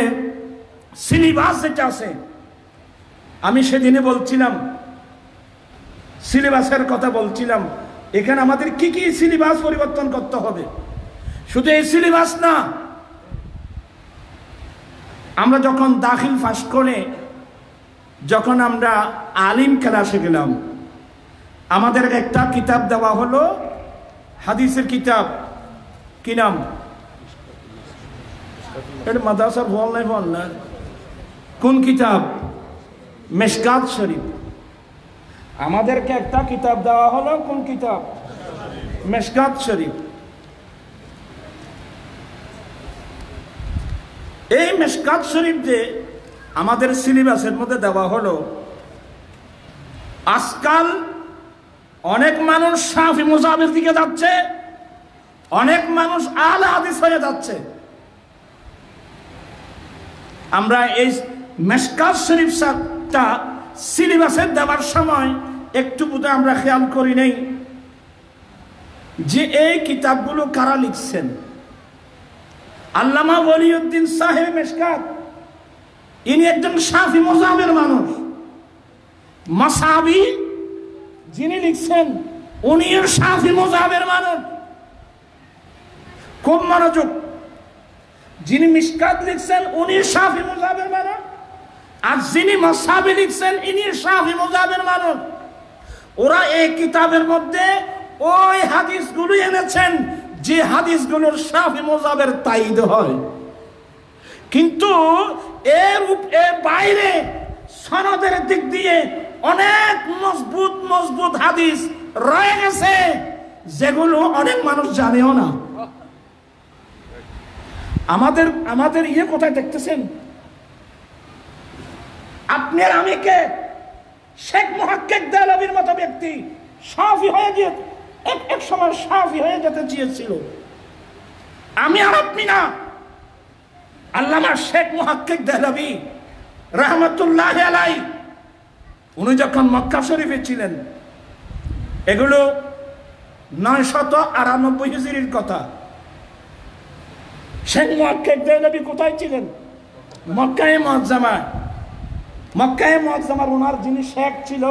সিলেবাস যেটা আছে, আমি সেদিনে বলছিলাম, সিলেবাসের কথা বলছিলাম, এখানে আমাদের কি কি সিলেবাস পরিবর্তন করতে হবে। শুধু এই সিলেবাস না, আমরা যখন দাখিল পাস করে যখন আমরা আলিম ক্লাসে গেলাম, আমাদের একটা কিতাব দেওয়া হলো, হাদিসের কিতাব। কি নাম? এটা মাদ্রাসার বল নাই, বল না, কোন কিতাব? মিশকাত শরীফ। আমাদেরকে একটা কিতাব দেওয়া হলো, কোন কিতাব? মিশকাত শরীফ। এই মিশকাত শরীফ যে আমাদের সিলেবাসের মধ্যে দেওয়া হলো, আজকাল অনেক মানুষ শাফি মুযাবের দিকে যাচ্ছে, অনেক মানুষ আহলে হাদিস হয়ে যাচ্ছে। আমরা এই মিশকাত শরীফটা সিলেবাসে দেওয়ার সময় একটু বোধহয় আমরা খেয়াল করি নাই যে এই কিতাবগুলো কারা লিখছেন। আল্লামা ওলিউদ্দিন সাহেব মিশকাত, ইনি একজন শাফি মুযাবের মানুষ। মাসাবি যিনি লিখছেন, উনিও শাফি মুযাবের মানুষ। খুব মনোযোগ, যিনি মিশকাত লিখছেন উনি শাফি মুযাবের মানুষ, আর যিনি মাসাবি লিখছেন ইনি শাফি মুযাবের মানুষ। ওরা এই কিতাবের মধ্যে ওই হাদিসগুলো এনেছেন যে হাদিসগুলোর শাফি মুযাবের তাইদ হয়, কিন্তু এর বাইরে সনদের দিক দিয়ে অনেক মজবুত মজবুত হাদিস রয়ে গেছে, যেগুলো অনেক মানুষ জানেও না। আমাদের ইয়ে কোথায় দেখতেছেন? আপনার আমি কে? শেখ মুহাক্কিক দেহলভির মতো ব্যক্তি শাফি হয়ে গিয়ে এক সময় শাফি হয়ে যেতে চেয়েছিল। আমি আর আপনি না, আল্লামা শেখ মুহাক্কিক দেহলভি রাহমাতুল্লাহি আলাইহি, উনি যখন মক্কা শরীফে ছিলেন, এগুলো 998 হিজরির কথা। শেখ মুহাক্কিক দেহলভি কোথায় ছিলেন? মক্কায়ে মুআজ্জামায়। মক্কায়ে মুআজ্জামার ওনার যিনি শেখ ছিল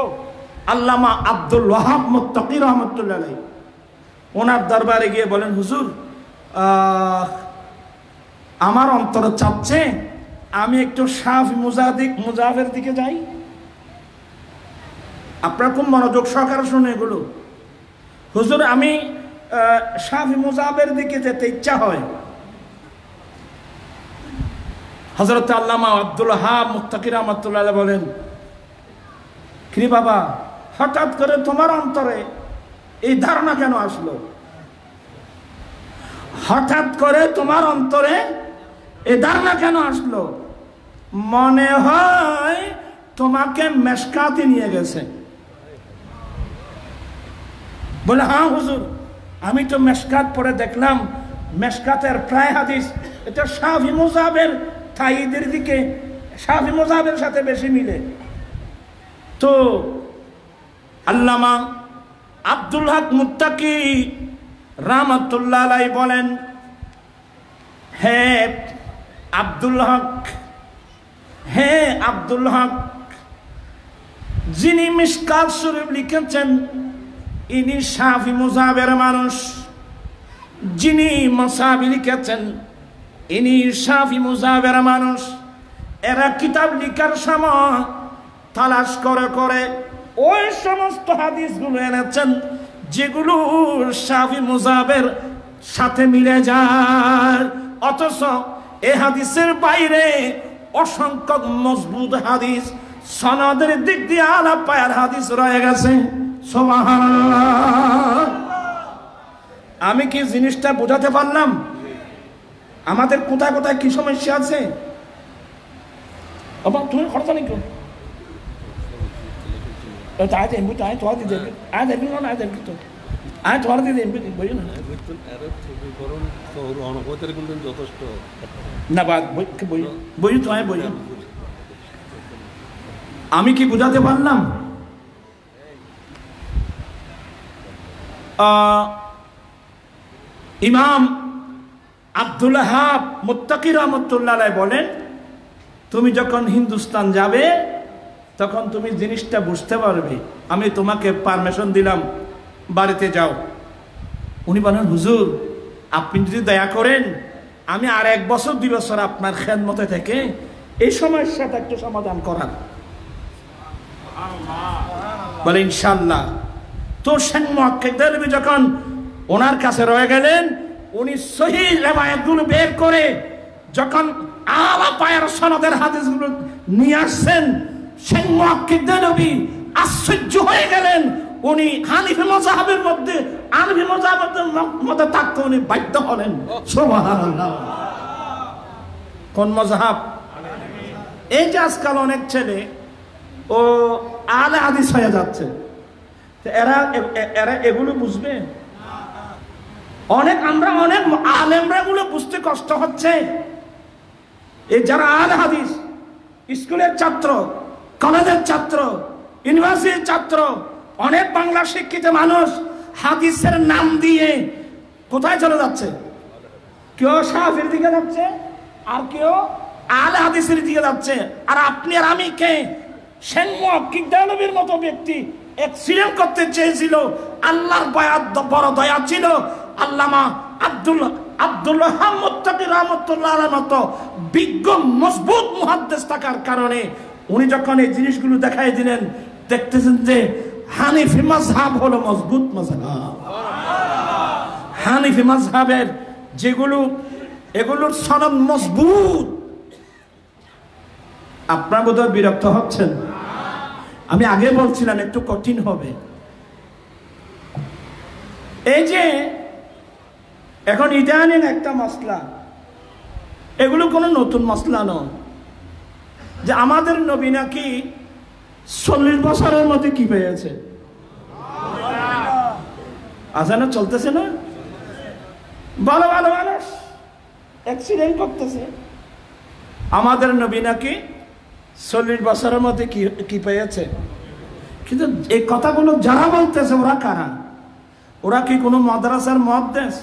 আল্লামা আব্দুল ওয়াহাব মুত্তাকি রহমাতুল্লাহ আলাইহি, ওনার দরবারে গিয়ে বলেন, হুজুর আমার অন্তর চাচ্ছে আমি একটু শাফি মুযাবের দিকে যাই। আপনারা খুব মনোযোগ সহকারে শুনে এগুলো। হুজুর আমি শাফি মুযাবের দিকে যেতে ইচ্ছা হয়। হযরত আল্লামা আব্দুল ওয়াহাব মুত্তাকি রহমাতুল্লাহ আলাইহি বলেন, কি বাবা, হঠাৎ করে তোমার অন্তরে এই ধারণা কেন আসলো? হঠাৎ করে তোমার অন্তরে এই ধারণা কেন আসলো? মনে হয় তোমাকে মিশকাতে নিয়ে গেছে। বলে, হ্যাঁ হুজুর, আমি তো মিশকাত পড়ে দেখলাম, মিশকাতের প্রায় হাদিস এটা শাফি মুযাবের তাইদের দিকে, শাফি মুযাবের সাথে বেশি মিলে। তো আল্লামা আব্দুল হক মুত্তাকি রাহমাতুল্লাহ আলাইহি বলেন, হে আব্দুল হক, হে আব্দুল হক, যিনি মিশকাত শরীফ লিখেছেন ইনি শাফি মুযাবের মানুষ, যিনি মাসাবি লিখেছেন ইনি শাফি মুযাবের মানুষ। এরা কিতাব লিখার সময় তালাশ করে করে ওই সমস্ত হাদিসগুলো এনেছেন যেগুলো শাফি মুযাবের সাথে মিলে যায়। অথচ এই হাদিসের বাইরে অসংখ্য মজবুত হাদিস, সনদের দিক দিয়ে আলা পায়ার হাদিস রয়ে গেছে। সুবহানাল্লাহ। আমি কি জিনিসটা বোঝাতে পারলাম? আমাদের কোথায় কোথায় কি সমস্যা আছে? তুমি খরচা নেই কেউ আয় দেবি, আয় তোমার দিয়ে দেবি, আয় দেবি না, আয় দেবি তো, আয় তোমার দিয়ে দেবি, বুঝলি না? যথেষ্ট না বই তো আয় বই। আমি কি বুঝাতে পারলাম? ইমাম আব্দুল ওয়াহাব মুত্তাকি রাহমাতুল্লাহ আলাইহি বলেন, তুমি যখন হিন্দুস্তান যাবে তখন তুমি জিনিসটা বুঝতে পারবে। আমি তোমাকে পারমিশন দিলাম, বাড়িতে যাও। উনি বলেন, হুজুর আপনি যদি দয়া করেন আমি আর 1 বছর 2 বছর আপনার খেদমতে থেকে এই সমস্যাটা একটু সমাধান করার। বলে ইনশাআল্লাহ। তো শেখ মুহাক্কিক দেহলভী যখন ওনার কাছে রয়ে গেলেন, উনি সহিহ রিওয়ায়াতগুলো বের করে যখন আলা পায়ের সনদের হাদিসগুলো নিয়ে আসছেন, শেখ মুহাক্কিক দেহলভী আশ্চর্য হয়ে গেলেন। উনি হানিফি মাযহাবের মধ্যে হানিফি মাযহাবের মধ্যে থাকতে উনি বাধ্য হলেন। সুবহানাল্লাহ। কোন মাযহাব? এই যে আজকাল অনেক ছেলে ও আলে হাদিস হয়ে যাচ্ছে, এরা এগুলো বুঝবে? আমরা অনেক আলেমরা এগুলো বুঝতে কষ্ট হচ্ছে। এই যারা আলে হাদিস, স্কুলের ছাত্র, কলেজের ছাত্র, ইউনিভার্সিটির ছাত্র, অনেক বাংলা শিক্ষিত মানুষ হাদিসের নাম দিয়ে কোথায় চলে যাচ্ছে? কেউ শাফির দিকে যাচ্ছে, আর কেউ আলে হাদিসের দিকে যাচ্ছে। আর আপনি আর আমি কে? শেখ মুহাক্কিক দেহলভীর মতো ব্যক্তি অ্যাক্সিডেন্ট করতে চেয়েছিল, আল্লাহর বড় দয়া ছিল। আল্লামা আব্দুল ওয়াহাব মুত্তাকি রাহমাতুল্লাহ আলাইহির মতো বিজ্ঞ মজবুত মুহাদ্দিস থাকার কারণে উনি যখন এই জিনিসগুলো দেখাই দিলেন, দেখতেছেন যে হানিফি মাযহাব হলো মজবুত মাযহাব। হানিফি মাযহাবের এগুলোর সনদ মজবুত। আপনার বোধহয় বিরক্ত হচ্ছেন। আমি আগে বলছিলাম একটু কঠিন হবে। এই যে এখন ইদানিং একটা মাসলা, এগুলো কোনো নতুন মাসলা নয়, যে আমাদের নবী নাকি 40 বছরের মধ্যে কি পেয়েছে, আছে না? চলতেছে না? ভালো ভালো মানুষ অ্যাক্সিডেন্ট করতেছে, আমাদের নবী নাকি 40 বছরের মধ্যে কি পেয়েছে। কিন্তু এই কথাগুলো যারা বলতেছে ওরা কারা? ওরা কি কোনো মাদ্রাসার মুহাদ্দিস?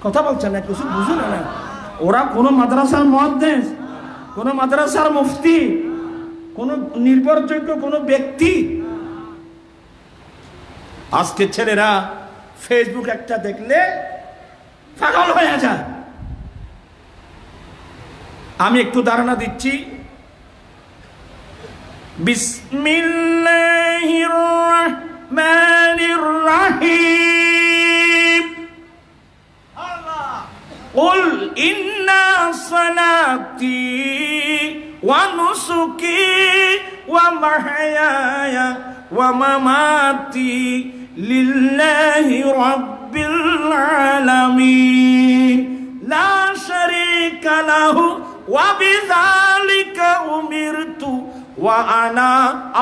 কথা বলছেন না, কিছু বুঝুন না। ওরা কোনো মাদ্রাসার মুহাদ্দিস, কোনো মাদ্রাসার মুফতি, কোনো নির্ভরযোগ্য কোনো ব্যক্তি? আজকে ছেলেরা ফেসবুক একটা দেখলে পাগল হয়ে যায়। আমি একটু ধারণা দিচ্ছি। বিসমিল্লাহির রাহমানির রাহিম। কুল ইন্না সালাতি ওয়া নুসুকি ওয়া মাহইয়ায়া ওয়া মামাতি লিল্লাহি রাব্বিল আলামিন লা শারীকা লাহু ওয়া বিযালিকা উমিরতু ওয়া আনা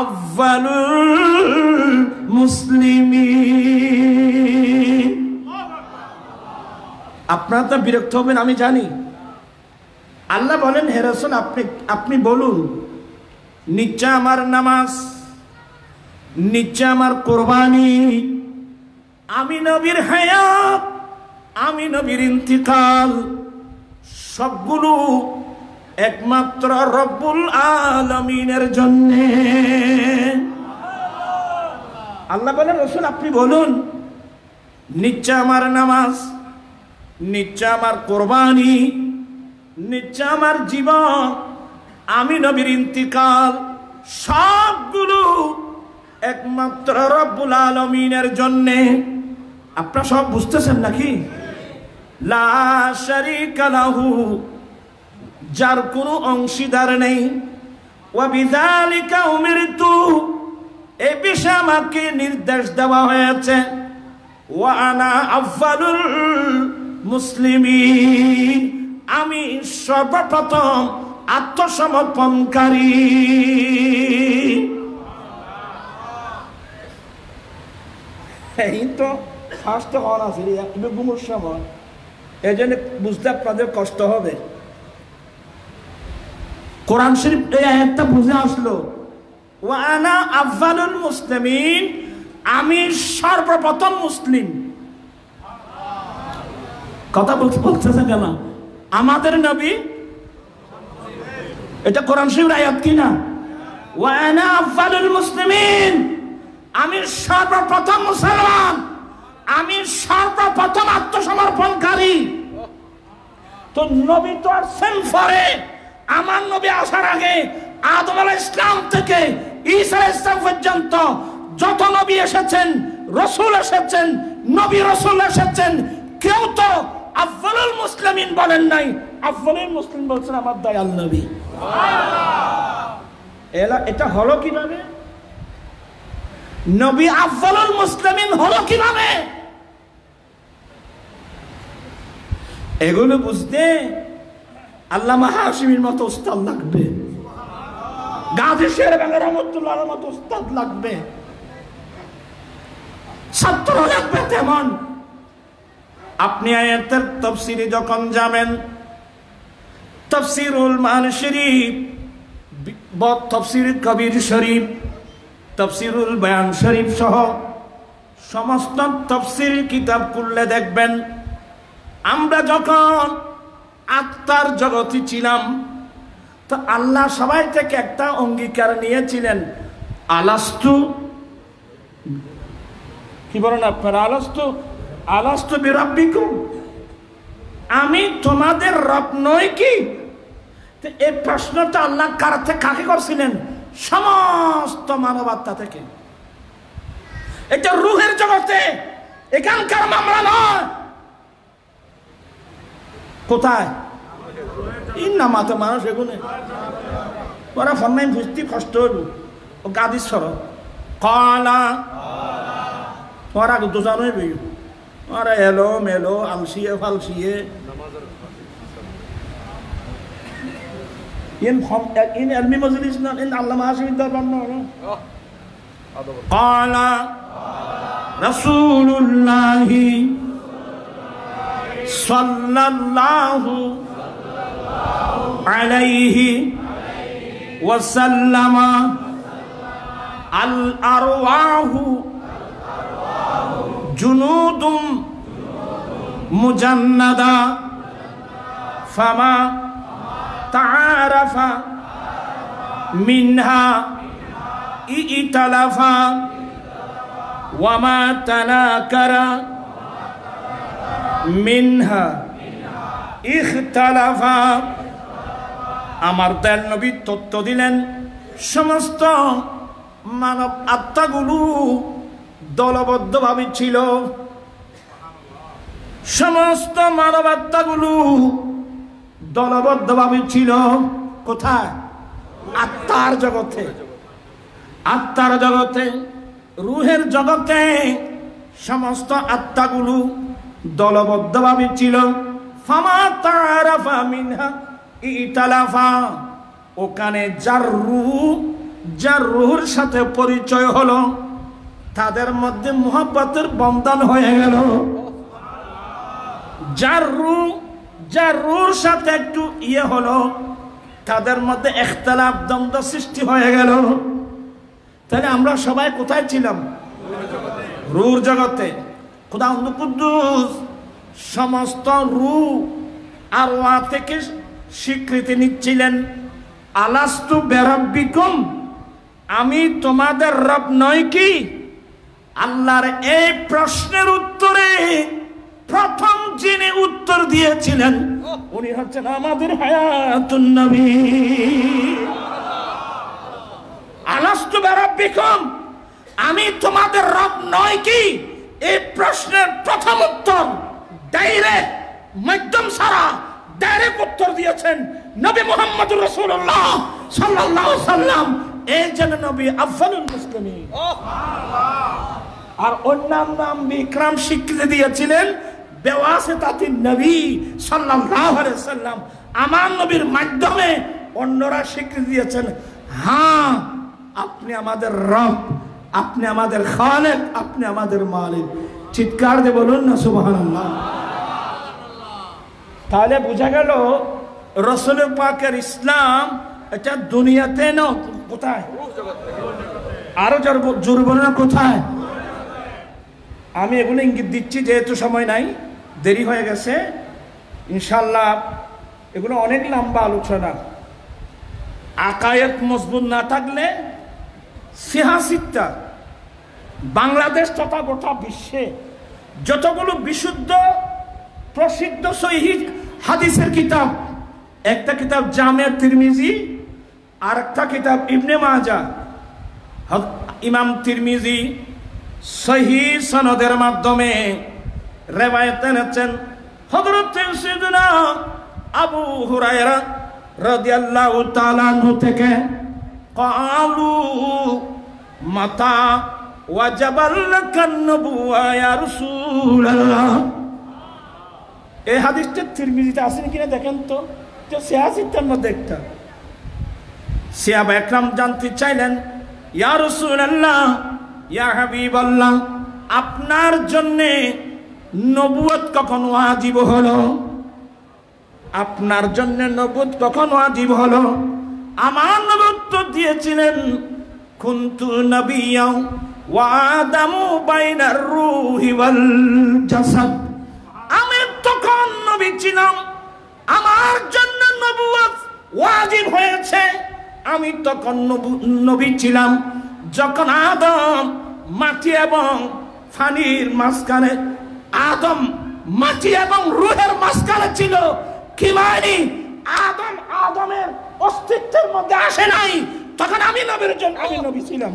আউয়ালুল মুসলিমিন। আপনারা তো বিরক্ত হবেন আমি জানি। আল্লাহ বলেন, হে রাসূল আপনি বলুন, নিশ্চয় আমার নামাজ, নিশ্চয় আমার কোরবানি, আমি নবীর হায়াত, আমি নবীর ইন্তিকাল, সবগুলো একমাত্র রব্বুল আলামিনের জন্য। আল্লাহ বলেন, রাসূল আপনি বলুন, নিশ্চয় আমার নামাজ, নিশ্চয় আমার কোরবানি, নিশ্চয় আমার জীবন, আমি নবীর ইন্তিকাল, সবগুলো একমাত্র রব্বুল আলামিনের জন্য। আপনারা সব বুঝতেছেন নাকি? লা শারীকা লাহু, যার কোনো অংশীদার নেই, ওয়া বিযালিকা উমিরতু, এই বিষয়ে আমাকে নির্দেশ দেওয়া হয়েছে, ওয়া আনা আউয়ালুল মুসলিমিন, আমি সর্বপ্রথম আত্মসমর্পণকারী। এই তো ফার্স্ট হন আছে ঘুমোর সময়, এই জন্য বুঝতে আপনাদের কষ্ট হবে। কোরআন শরীফ এই আয়াতটা বুঝে আসলো, ওয়া আনা আউয়ালুল মুসলিমিন, আমি সর্বপ্রথম মুসলিম। কথা বলতেছে কেন? আমাদের নবী, এটা কোরআন শরীফের আয়াত কি না? ওয়া আনা আফজালুল মুসলিমিন, আমি সর্বপ্রথম মুসলমান, আমি সর্বপ্রথম আত্মসমর্পণকারী। তো নবী তো আসছেন পরে, আমার নবী আসার আগে আদম আলাইহিস সালাম থেকে ঈসা আলাইহিস সালাম পর্যন্ত যত নবী এসেছেন, রাসূল এসেছেন, নবী রাসূল এসেছেন, কেউ তো আফজালুল মুসলিমিন বলেন নাই, আফজালুল মুসলিম বলছেন আমার দয়াল নবী। এটা হলো কিভাবে? নবী আফজালুল মুসলিমিন হলো কিভাবে? এগুলো বুঝতে আল্লামা হাশিমির মতো উস্তাদ লাগবে, গাজী শের বাংলা রহমাতুল্লাহর মতো উস্তাদ লাগবে, ছাত্র লাগবে তেমন। আপনি আয়াতের তাফসীরে যখন যাবেন, তাফসীরুল মাআনি শরীফ, তাফসীর কবির শরীফ, তাফসীরুল বায়ান শরীফ সহ সমস্ত তাফসীর কিতাব খুললে দেখবেন, আমরা যখন আত্মার জগতে ছিলাম তো আল্লাহ সবাই থেকে একটা অঙ্গীকার নিয়েছিলেন, আলাস্তু, কি বলেন আপনারা, আলাস্তু আলাস্তু বিরাব্বিকুম, আমি তোমাদের রব নই কি? এই প্রশ্নটা আল্লাহ কার থেকে কাকে করছিলেন? সমস্ত মানবাত্মা থেকে। এটা রূহের জগতে, এখানকার মামলা নয়। কোথায়? ইন্নামাতে মানুষ এগুলো ওরা ফন্নাই বুঝতে কষ্ট হইব। ও গাদিস সর কলা ওরা দোজান হইব, ওরা এলো মেলো আলসিয়ে ফালসিয়ে ইন এলমি মজলিস না, ইন আল্লামা হাশিমির দরবার না। ক্বালা রাসূলুল্লাহি সাল্লাল্লাহু আলাইহি ওয়াসাল্লাম, আল আরওয়াহু জুনুদুম মুজান্নাদা ফামা তাআরাফা মিনহা ইতালাফা ওয়ামা তানাকারা মিনহা ইখতালাফা। আমার দয়াল নবী তত্ত্ব দিলেন, সমস্ত মানব আত্মাগুলো দলবদ্ধভাবে ছিল, সমস্ত মানব আত্মাগুলো দলবদ্ধভাবে ছিল। কোথায়? আত্মার জগতে, আত্মার জগতে, রূহের জগতে সমস্ত আত্মাগুলো দলবদ্ধভাবে ছিল। ফামা তাআরাফা মিনহা ইতালাফা, ওখানে যার রূহের সাথে পরিচয় হলো তাদের মধ্যে মুহাব্বতের বন্ধন হয়ে গেল। যার রূহের সাথে একটু হলো তাদের মধ্যে ইখতিলাফ, দ্বন্দ্ব সৃষ্টি হয়ে গেল। তাহলে আমরা সবাই কোথায় ছিলাম? রূহের জগতে। খোদা কুদ্দুস সমস্ত রূহ আর ওয়া থেকে স্বীকৃতি নিচ্ছিলেন, আলাস্তু বিরাব্বিকুম, আমি তোমাদের রব নই কি? আল্লাহর এই প্রশ্নের উত্তরে প্রথম যিনি উত্তর দিয়েছিলেন উনি হচ্ছেন আমাদের হায়াতুন নবী। আলাস্তু বিরাব্বিকুম, আমি তোমাদের রব নই কি? এই প্রশ্নের প্রথম উত্তর ডাইরেক্ট, মাধ্যম ছাড়া ডাইরেক্ট উত্তর দিয়েছেন নবী মুহাম্মদুর রাসূলুল্লাহ সাল্লাল্লাহু আলাইহি সাল্লাম। এই যেন নবী আফজালুল মুসলিমিন। আর অন্যান্য বিক্রম স্বীকৃতি দিয়েছিলেন বেওয়াসিতাতিন নবী সাল্লাল্লাহু আলাইহি সাল্লাম, আমার নবীর মাধ্যমে অন্যরা স্বীকৃতি দিয়েছেন, হ্যাঁ আপনি আমাদের রব, আপনি আমাদের খালেক, আপনি আমাদের মালিক। চিৎকার দিয়ে বলুন না সুবহানাল্লাহ। তাহলে বোঝা গেল রাসূল পাকের ইসলাম এটা দুনিয়াতে না, কোথায়? আরো জোর বলুন না কোথায়? আমি এগুলো ইঙ্গিত দিচ্ছি যেহেতু সময় নাই, দেরি হয়ে গেছে। ইনশাল্লাহ এগুলো অনেক লম্বা আলোচনা। আকায়েত মজবুত না থাকলে সিয়াসিটা বাংলাদেশ তথা গোটা বিশ্বে যতগুলো বিশুদ্ধ প্রসিদ্ধ সহিহ হাদিসের কিতাব, একটা কিতাব জামে তিরমিজি, আর একটা কিতাব ইবনে মাজাহ। ইমাম তিরমিজি সহিহ সনদের মাধ্যমে রিওয়ায়াত এনেছেন হযরত সাইয়েদনা আবু হুরায়রা রাদিয়াল্লাহু তাআলা আনহু থেকে, ক্বালু মাতা ওয়াজাবাল লাকান নবুওয়া ইয়া রাসূলুল্লাহ। এই হাদিসটা তিরমিজিতে আছে কিনা দেখেন তো, যে সিয়াসিতার মধ্যে একটা। সাহাবা একরাম জানতে চাইলেন, ইয়া রাসূলুল্লাহ, ইয়া হাবিবাল্লাহ, আপনার জন্য নবুয়ত কখন ওয়াজিব হলো? আপনার জন্য নবুয়ত কখন ওয়াজিব হলো? আমার নবী উত্তর দিয়েছিলেন, কুনতু নাবিয়্যা ওয়া আদামু বাইনার রূহি ওয়াল জাসাদ। আমি তখন নবী ছিলাম, আমার জন্য নবুয়ত ওয়াজিব হয়েছে। আমি তখন নবী ছিলাম যখন আদম মাটি এবং পানির মাঝখানে, আদম মাটি এবং রূহের মাঝখানে ছিল। কি মানে আদমের অস্তিত্বের মধ্যে আসে নাই, তখন আমি নবীর জন্য আমি নবী ছিলাম।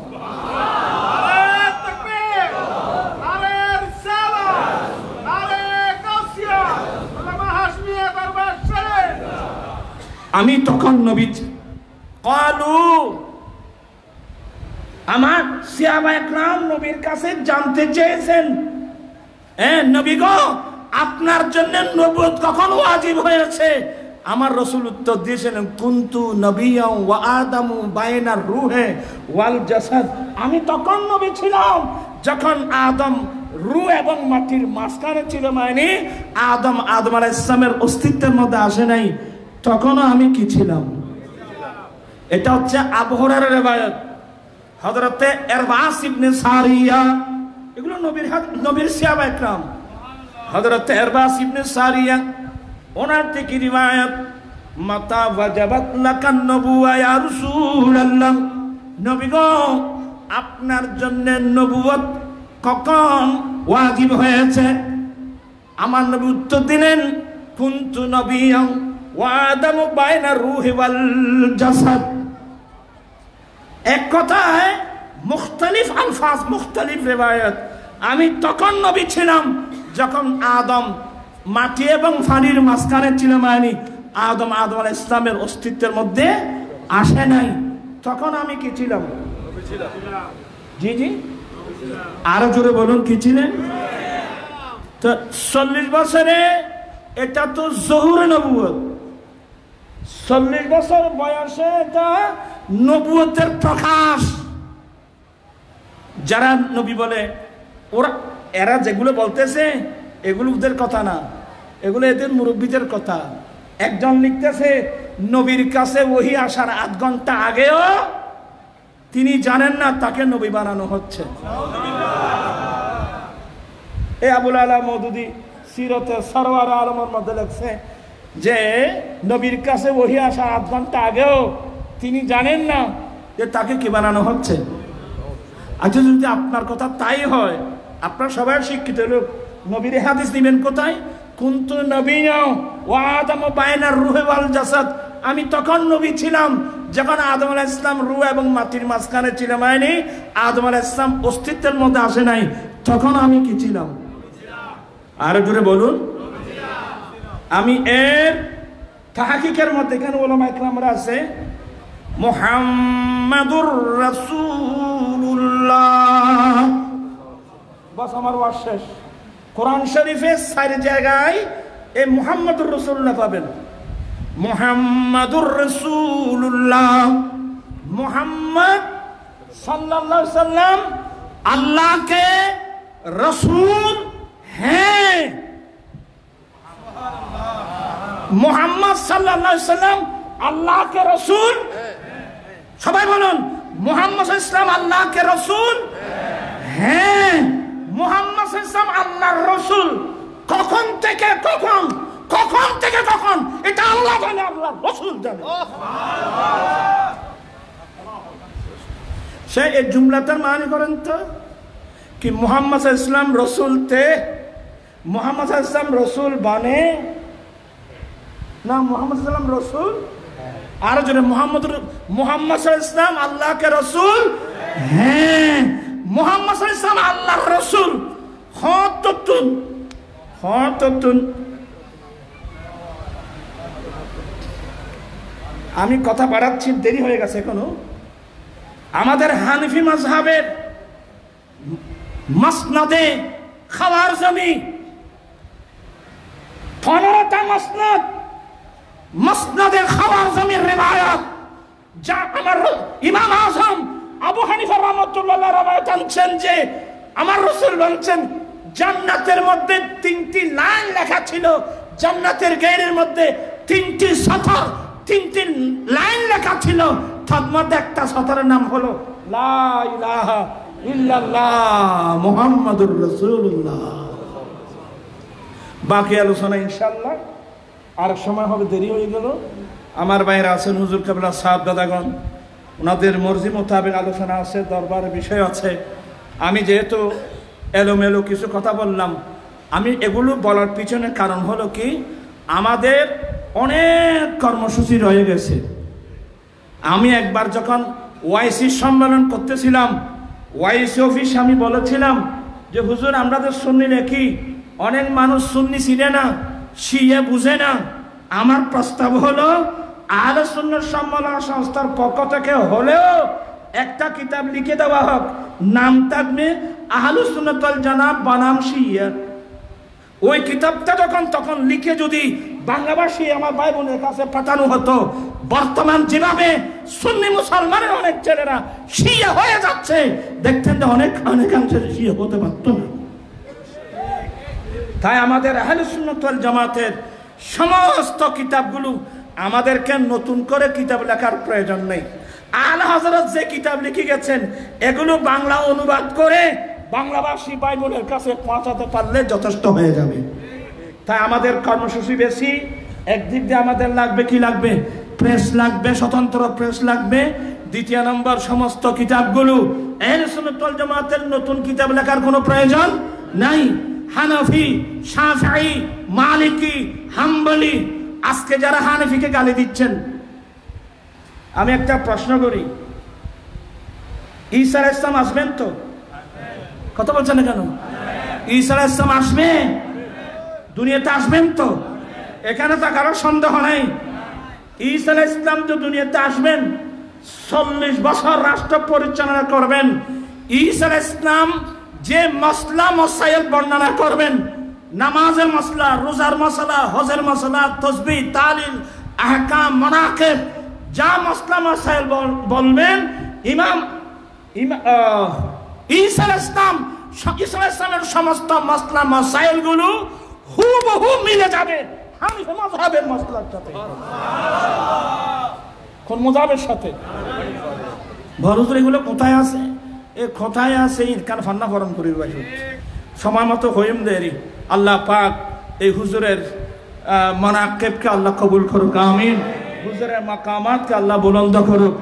আমি তখন নবী। ক্বালু, আমার সাহাবা একরাম নবীর কাছে জানতে চেয়েছেন, নবী গো, আপনার জন্য নবুয়ত কখন ওয়াজিব হয়েছে? আমার রাসূল উত্তর দিয়েছিলেন, কুনতু নাবিয়্যা ওয়া আদামু বাইনার রূহি ওয়াল জাসাদ। আমি তখন নবী ছিলাম যখন আদম রূহ এবং মাটির মাঝখানে ছিল। মানে আদম আলাইহিস সালামের অস্তিত্বের মধ্যে আসে নাই, তখনও আমি কি ছিলাম? এটা হচ্ছে আবু হুরায়রার রিওয়ায়াত। হযরতে ইরবাস ইবনে সারিয়া, এগুলো নবীর সাহাবা একরাম। হযরতে ইরবাস ইবনে সারিয়া ওনার থেকে রিওয়ায়াত, মাতা ওয়াজাবাত লাকান নবুওয়া ইয়া রাসূলুল্লাহ, নবী গো, আপনার জন্য নবুয়ত কখন ওয়াজিব হয়েছে? আমার নবী উত্তর দিলেন, কুনতু নাবিয়্যা ওয়া আদামু বাইনার রূহি ওয়াল জাসাদ। এক কথায় মুখতালিফ আলফাজ, মুখতালিফ রিওয়ায়াত। আমি তখন নবী ছিলাম যখন আদম মাটি এবং পানির মাঝখানে ছিল। মানে আদম আলাইহিস সালামের অস্তিত্বের মধ্যে আসে নাই, তখন আমি কি ছিলাম? জি জি, আরো জোরে বলুন, কি ছিলেন? তো 40 বছরে এটা তো জহুরে নবুয়ত। 40 বছর বয়সে এটা নবুয়তের প্রকাশ। যারা নবী বলে, এরা যেগুলো বলতেছে এগুলো ওদের কথা না, এগুলো এদের মুরব্বীদের কথা। একজন লিখতেছে, নবীর কাছে ওহী আসার 8 ঘন্টা আগেও তিনি জানেন না তাকে নবী বানানো হচ্ছে। এই আবুল আলা মওদুদী সিরতে সরওয়ার আলমের মধ্যে লেখছে যে নবীর কাছে ওহী আসার 8 ঘন্টা আগেও তিনি জানেন না যে তাকে কি বানানো হচ্ছে। আচ্ছা, যদি আপনার কথা তাই হয়, আপনার সবাই শিক্ষিত লোক, নবীর হাদিস দিবেন কোথায়? কুনতু নাবিয়্যা ওয়া আদামু বাইনার রূহি ওয়াল জাসাদ। আমি তখন নবী ছিলাম যখন আদম আলাইহিস সালাম রূহ এবং মাটির মাঝখানে ছিল। মানে আদম আলাইহিস সালাম অস্তিত্বের মধ্যে আসে নাই, তখন আমি কি ছিলাম? আরো জোরে বলুন। আমি এর তাহকিকের মধ্যে এখানে উলামা ইকরামরা আছে, মুহাম্মাদুর রাসূলুল্লাহ। বাস, আমার ওয়াজ শেষ। কোরআন শরীফে 4 জায়গায় এই মুহাম্মাদুর রাসূলুল্লাহ পাবেন। মুহাম্মাদুর রাসূলুল্লাহ, মুহাম্মদ সাল্লাল্লাহু আলাইহি সাল্লাম अल्लाह के रसूल हैं। मोहम्मद सल्लल्लाहु अलैहि वसल्लम अल्लाह के रसूल, সবাই বলুন মোহাম্মদ সাল্লাল্লাহু আল্লাহ কে রসুল হ্যাঁ। মোহাম্মদ সাল্লাল্লাহু আল্লাহর রসুল। কখন থেকে কখন কখন থেকে কখন এটা আল্লাহ জানে, আল্লাহর রাসূল জানে। সে এই জুমলাটার মানে করেন তো कि मोहम्मद इस्लाम रसूल थे, मोहम्मद इस्लाम रसूल बने ना, मोहम्मद इस्लाम रसूल और जो मोहम्मद इस्लाम अल्लाह के रसूल हैं, मोहम्मद इस्लाम अल्लाह रसूल हाँ तो तुम আমি কথা বাড়াচ্ছি, দেরি হয়ে গেছে এখনো। আমাদের হানিফি মাযহাবের মাসনাদে খাওয়ারজমি 15টা মাসনাদে খাওয়ারজমির রিওয়ায়াত, যা আমার ইমাম আযম আবু হানিফা রাহমাতুল্লাহ রাওয়ায়াত আনছেন যে আমার রাসূল বলেছেন জান্নাতের মধ্যে 3টি লাইন লেখা ছিল, জান্নাতের গেটের মধ্যে 3টি সতর, 3টি লাইন লেখা ছিল, তার মধ্যে একটা সতরের নাম হলো লা ইলাহা ইল্লাল্লাহ মুহাম্মাদুর রাসূলুল্লাহ। বাকি আলোচনা ইনশাআল্লাহ আর সময় হবে, দেরি হয়ে গেল। আমার ভাইরা আছেন হুজুর কেবলা সাহেব দাদাগণ, ওনাদের মর্জি মোতাবেক আলোচনা আছে, দরবারের বিষয় আছে। আমি যেহেতু এলোমেলো কিছু কথা বললাম, আমি এগুলো বলার পিছনে কারণ হলো কি, আমাদের অনেক কর্মসূচি রয়ে গেছে। আমি একবার যখন ওয়াইসি সম্মেলন করতেছিলাম, ওয়াইসি অফিস আমি বলেছিলাম যে হুজুর আমরা তো সুন্নি নাকি, অনেক মানুষ সুন্নি চিনে না, শিয়া বুঝে না। আমার প্রস্তাব হলো আহলে সুন্নাত সম্মেলন সংস্থার পক্ষ থেকে হলেও একটা কিতাব লিখে দেওয়া হোক, নাম থাকবে আহলে সুন্নাত ওয়াল জামাত বনাম শিয়া। ওই কিতাবটা তখন লিখে যদি বাংলাভাষী আমার ভাই বোনের কাছে পাঠানো হতো, বর্তমান যেভাবে সুন্নি মুসলমানের অনেক ছেলেরা শিয়া হয়ে যাচ্ছে, দেখতেন যে অনেকাংশে শিয়া হতে পারত না। তাই আমাদের আহলে সুন্নাত ওয়াল জামাতের সমস্ত কিতাবগুলো আমাদেরকে নতুন করে কিতাব লেখার প্রয়োজন নেই। আলা হযরত যে কিতাব লিখে গেছেন এগুলো বাংলা অনুবাদ করে বাংলাভাষী ভাই বোনের কাছে পৌঁছাতে পারলে যথেষ্ট হয়ে যাবে। তাই আমাদের কর্মসূচি বেশি। একদিক দিয়ে আমাদের লাগবে কি লাগবে, প্রেস লাগবে, স্বতন্ত্র প্রেস লাগবে। দ্বিতীয় নম্বর, সমস্ত কিতাবগুলো আহলে সুন্নাত ওয়াল জামাতের নতুন কিতাব লেখার কোনো প্রয়োজন নাই। হানাফি, শাফিঈ, মালিকি, হাম্বলি, আজকে যারা হানাফিকে গালি দিচ্ছেন, আমি একটা প্রশ্ন করি, ঈসা আলাইহিস সালাম আসবেন তো? কথা বলছেন না কেন? ঈসা আলাইহিস সালাম আসবে, দুনিয়াতে আসবেন তো? এখানে তো কারো সন্দেহ নাই। ঈসা আলাইহিস সালাম তো দুনিয়াতে আসবেন, 40 বছর রাষ্ট্র পরিচালনা করবেন। ঈসা আলাইহিস সালাম যে মাসলা মাসাইল বর্ণনা করবেন, নামাজের মাসলা, রোজার মাসলা, হজের মাসলা, তাসবিহ, তাহলিল, আহকাম, মানাকিব, যা মাসলা মাসাইল বলবেন, ঈসা আলাইহিস সালামের সমস্ত মাসলা মাসাইলগুলো হুবহু মিলে যাবে হানিফি মাযহাবের মাসলার সাথে। কোন মাযহাবের সাথে? ভরুজুর এগুলো কোথায় আছে? এ কোথায় আছে? কান ফান্না ফরম করি সময় মতো হইম দেরি। আল্লাহ পাক এই হুজুরের মানাকিবকে আল্লাহ কবুল করুক, আমিন। হুজুরের মাকামাতকে আল্লাহ বুলন্দ করুক।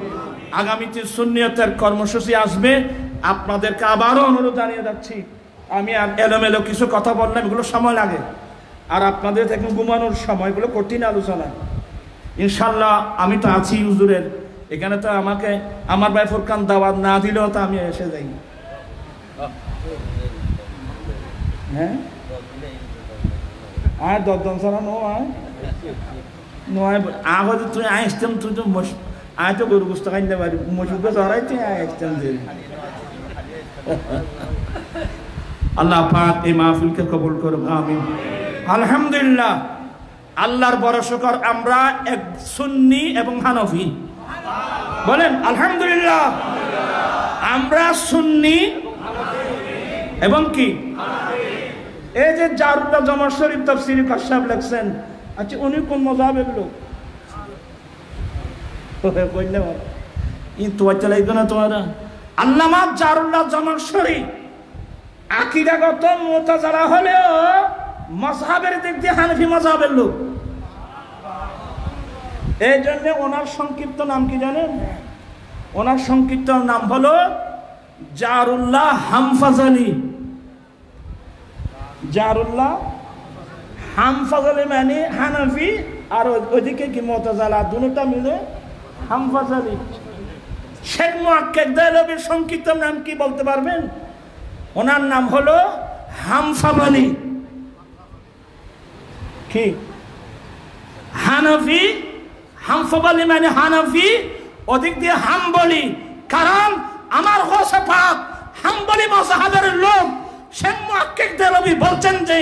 আগামীতে সুন্নিয়তের কর্মসূচি আসবে, আপনাদেরকে আবারও অনুরোধ জানিয়ে যাচ্ছি। আমি আর এলোমেলো কিছু কথা বললাম, এগুলো সময় লাগে, আর আপনাদের থেকে ঘুমানোর সময়, এগুলো কঠিন আলোচনা। ইনশাল্লাহ আমি তো আছি হুজুরের এখানে, তো আমাকে আমার ভাই ফুরকান দাওয়াত না দিলেও তো আমি এসে যাই। হ্যাঁ, আর 10 জন ছাড়া নয় আগে তুই আসতাম, তুই তো আয় তো গরু গোস্ত খাইতে পারি, মসুদে চড়াইতে আসতাম। আল্লাহ পাক এই মাহফিলকে কবুল করুক, আমিন। আলহামদুলিল্লাহ, আল্লাহর বড় শুকর, আমরা এক সুন্নি এবং হানফি। বলেন আলহামদুলিল্লাহ, আমরা সুন্নি এবং কি, এই যে জারুল্লাহ জামা শরীফ তাফসীর কাশাফ লিখছেন, আচ্ছা উনি কোন মাযহাবের লোক? কইলে ইন তো চলাই না তোমারা। আল্লামা জারুল্লাহ জামা শরীফ আকীদাগত মুতাযারা হলেও মাযহাবের দিক দিয়ে হানাফি মাযহাবের লোক। এই জন্য ওনার সংক্ষিপ্ত নাম কি জানেন? ওনার সংক্ষিপ্ত নাম হলো জারুল্লাহ হামফাজালি। জারুল্লাহ হামফাজালি মানে হানাফি, আর ওইদিকে কি মুতাজিলা, দুটোটা মিলে হামফাজালি। শেখ মুহাক্কিক দেহলভির সংক্ষিপ্ত নাম কি বলতে পারবেন? ওনার নাম হলো হামফাজালি। কি হানাফি, হামফাজালি মানে হানাফি, ওদিক দিয়ে হাম্বলি। কারণ আমার গৌসে পাক হাম্বলি মাযহাবের লোক। শেখ মুহাক্কিক দেহলভি বলছেন যে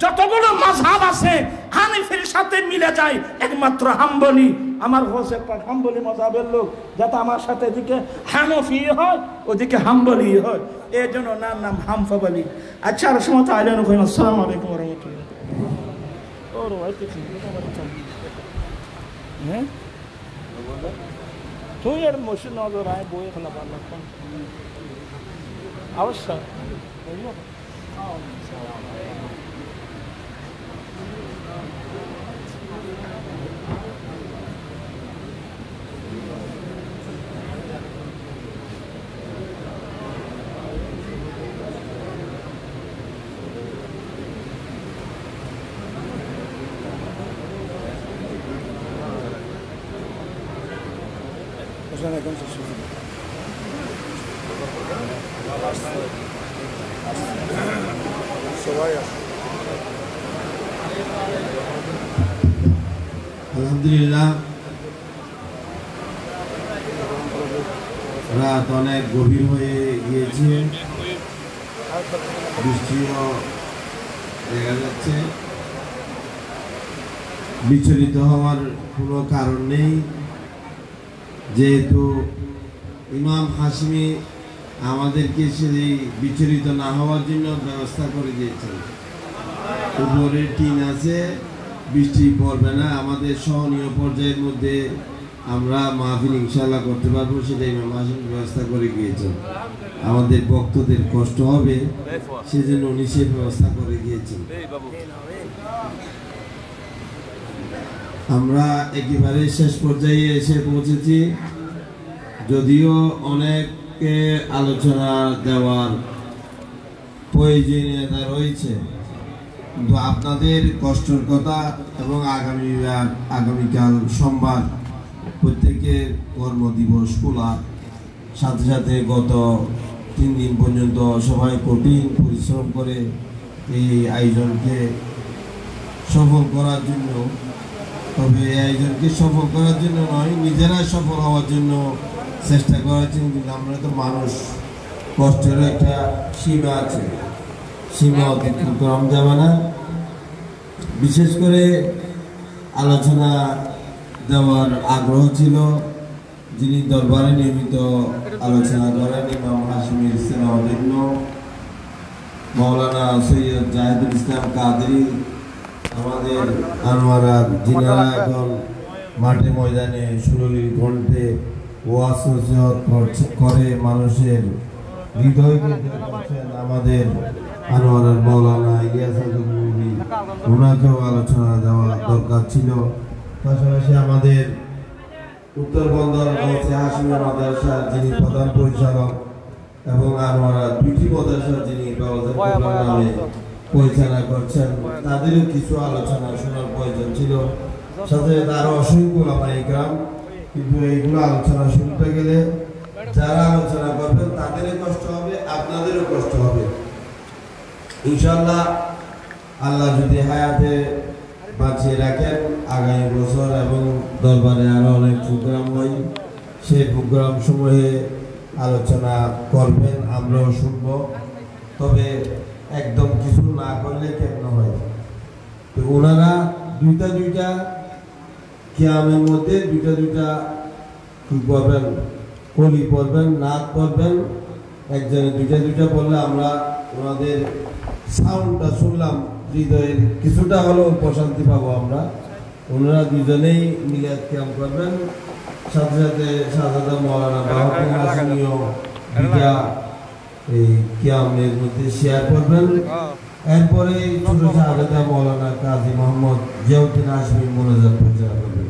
যতগুলো মাযহাব আছে হানাফির সাথে মিলে যায় একমাত্র হাম্বলি। আমার গৌসে পাক হাম্বলি মাযহাবের লোক, যাতে আমার সাথে এদিকে হানাফি হয় ওদিকে হাম্বলি হয়, এই জন্য ওনার নাম হামফাজালি। আচ্ছা, আর সময় তো আইলেন। আসসালামু আলাইকুম ওয়া রাহমাতুল্লাহ। হ্যাঁ তুই এর মসজিদ নজর আয় বই এখানে পারলাম অবশ্যই। আলহামদুলিল্লাহ, রাত অনেক গভীর হয়ে গিয়েছে, বৃষ্টিও দেখা যাচ্ছে। বিচলিত হওয়ার কোনো কারণ নেই, যেহেতু ইমাম হাশমি আমাদেরকে সেই বিচলিত না হওয়ার জন্য ব্যবস্থা করে দিয়েছেন। উপরে টিন আছে, বৃষ্টি পড়বে না, আমাদের সহনীয় পর্যায়ের মধ্যে আমরা মাহফিল ইনশাআল্লাহ করতে পারবো, সেটা ইমাম হাশমি ব্যবস্থা করে গিয়েছেন। আমাদের ভক্তদের কষ্ট হবে সেজন্য উনি সে ব্যবস্থা করে গিয়েছেন। আমরা একেবারে শেষ পর্যায়ে এসে পৌঁছেছি। যদিও অনেকে আলোচনা দেওয়ার প্রয়োজনীয়তা রয়েছে, কিন্তু আপনাদের কষ্টের কথা এবং আগামীকাল সোমবার প্রত্যেকের কর্মদিবস খোলা, সাথে সাথে গত 3 দিন পর্যন্ত সবাই কঠিন পরিশ্রম করে এই আয়োজনকে সফল করার জন্য, তবে এই আয়োজনকে সফল করার জন্য নয়, নিজেরা সফল হওয়ার জন্য চেষ্টা করেছেন। কিন্তু আমরা তো মানুষ, কষ্টের একটা সীমা আছে, সীমা অতিক্রম করা যাবে না। বিশেষ করে আলোচনা দেওয়ার আগ্রহ ছিল যিনি দরবারে নিয়মিত আলোচনা করেন, ইমাম হাশমির সিনাওয়ালিন্য মাওলানা সৈয়দ জাহিদুল ইসলাম কাদরি, আমাদের আনোয়ারা, যিনারা এখন মাঠে ময়দানে সুরলির কণ্ঠে ওয়াজ নসিহত করে মানুষের হৃদয়কে করছেন, আমাদের আনোয়ারার মাওলানা ইলিয়াস আজম নূরী, ওনাকেও আলোচনা দেওয়া দরকার ছিল। পাশাপাশি আমাদের উত্তরবঙ্গের গৌসে হাশমি মাদ্রাসার যিনি প্রধান পরিচালক এবং আনোয়ারা 2টি মাদ্রাসার যিনি নামে পরিচালনা করছেন, তাদেরও কিছু আলোচনা শোনার প্রয়োজন ছিল। সাথে তারও অসংখ্য ওলামায়ে ইকরাম, কিন্তু এইগুলো আলোচনা শুনতে গেলে যারা আলোচনা করবেন তাদেরও কষ্ট হবে, আপনাদেরও কষ্ট হবে। ইনশাআল্লাহ আল্লাহ যদি হায়াতে বাঁচিয়ে রাখেন, আগামী বছর এবং দরবারে আরো অনেক প্রোগ্রাম হয়, সেই প্রোগ্রাম সমূহে আলোচনা করবেন, আমরাও শুনব। তবে একদম কিছু না করলে কেমন হয়? তো ওনারা দুইটা কিয়ামের মধ্যে দুইটা কি করবেন, কলি পড়বেন, নাক পড়বেন, একজনে দুইটা বললে আমরা ওনাদের সাউন্ডটা শুনলাম, হৃদয়ের কিছুটা হলেও প্রশান্তি পাবো আমরা। ওনারা দুজনেই মিলাদ কিয়াম করবেন, সাথে সাথে শাহজাদা মাওলানা বাহাউদ্দিন হাশমিও এই কিয়ামের মধ্যে শেয়ার করবেন। এরপরে ছোট সাহেবেদা মৌলানা কাজী মোহাম্মদ জিয়াউদ্দিন হাশমি মোনাজাত পরিচালনা করবেন।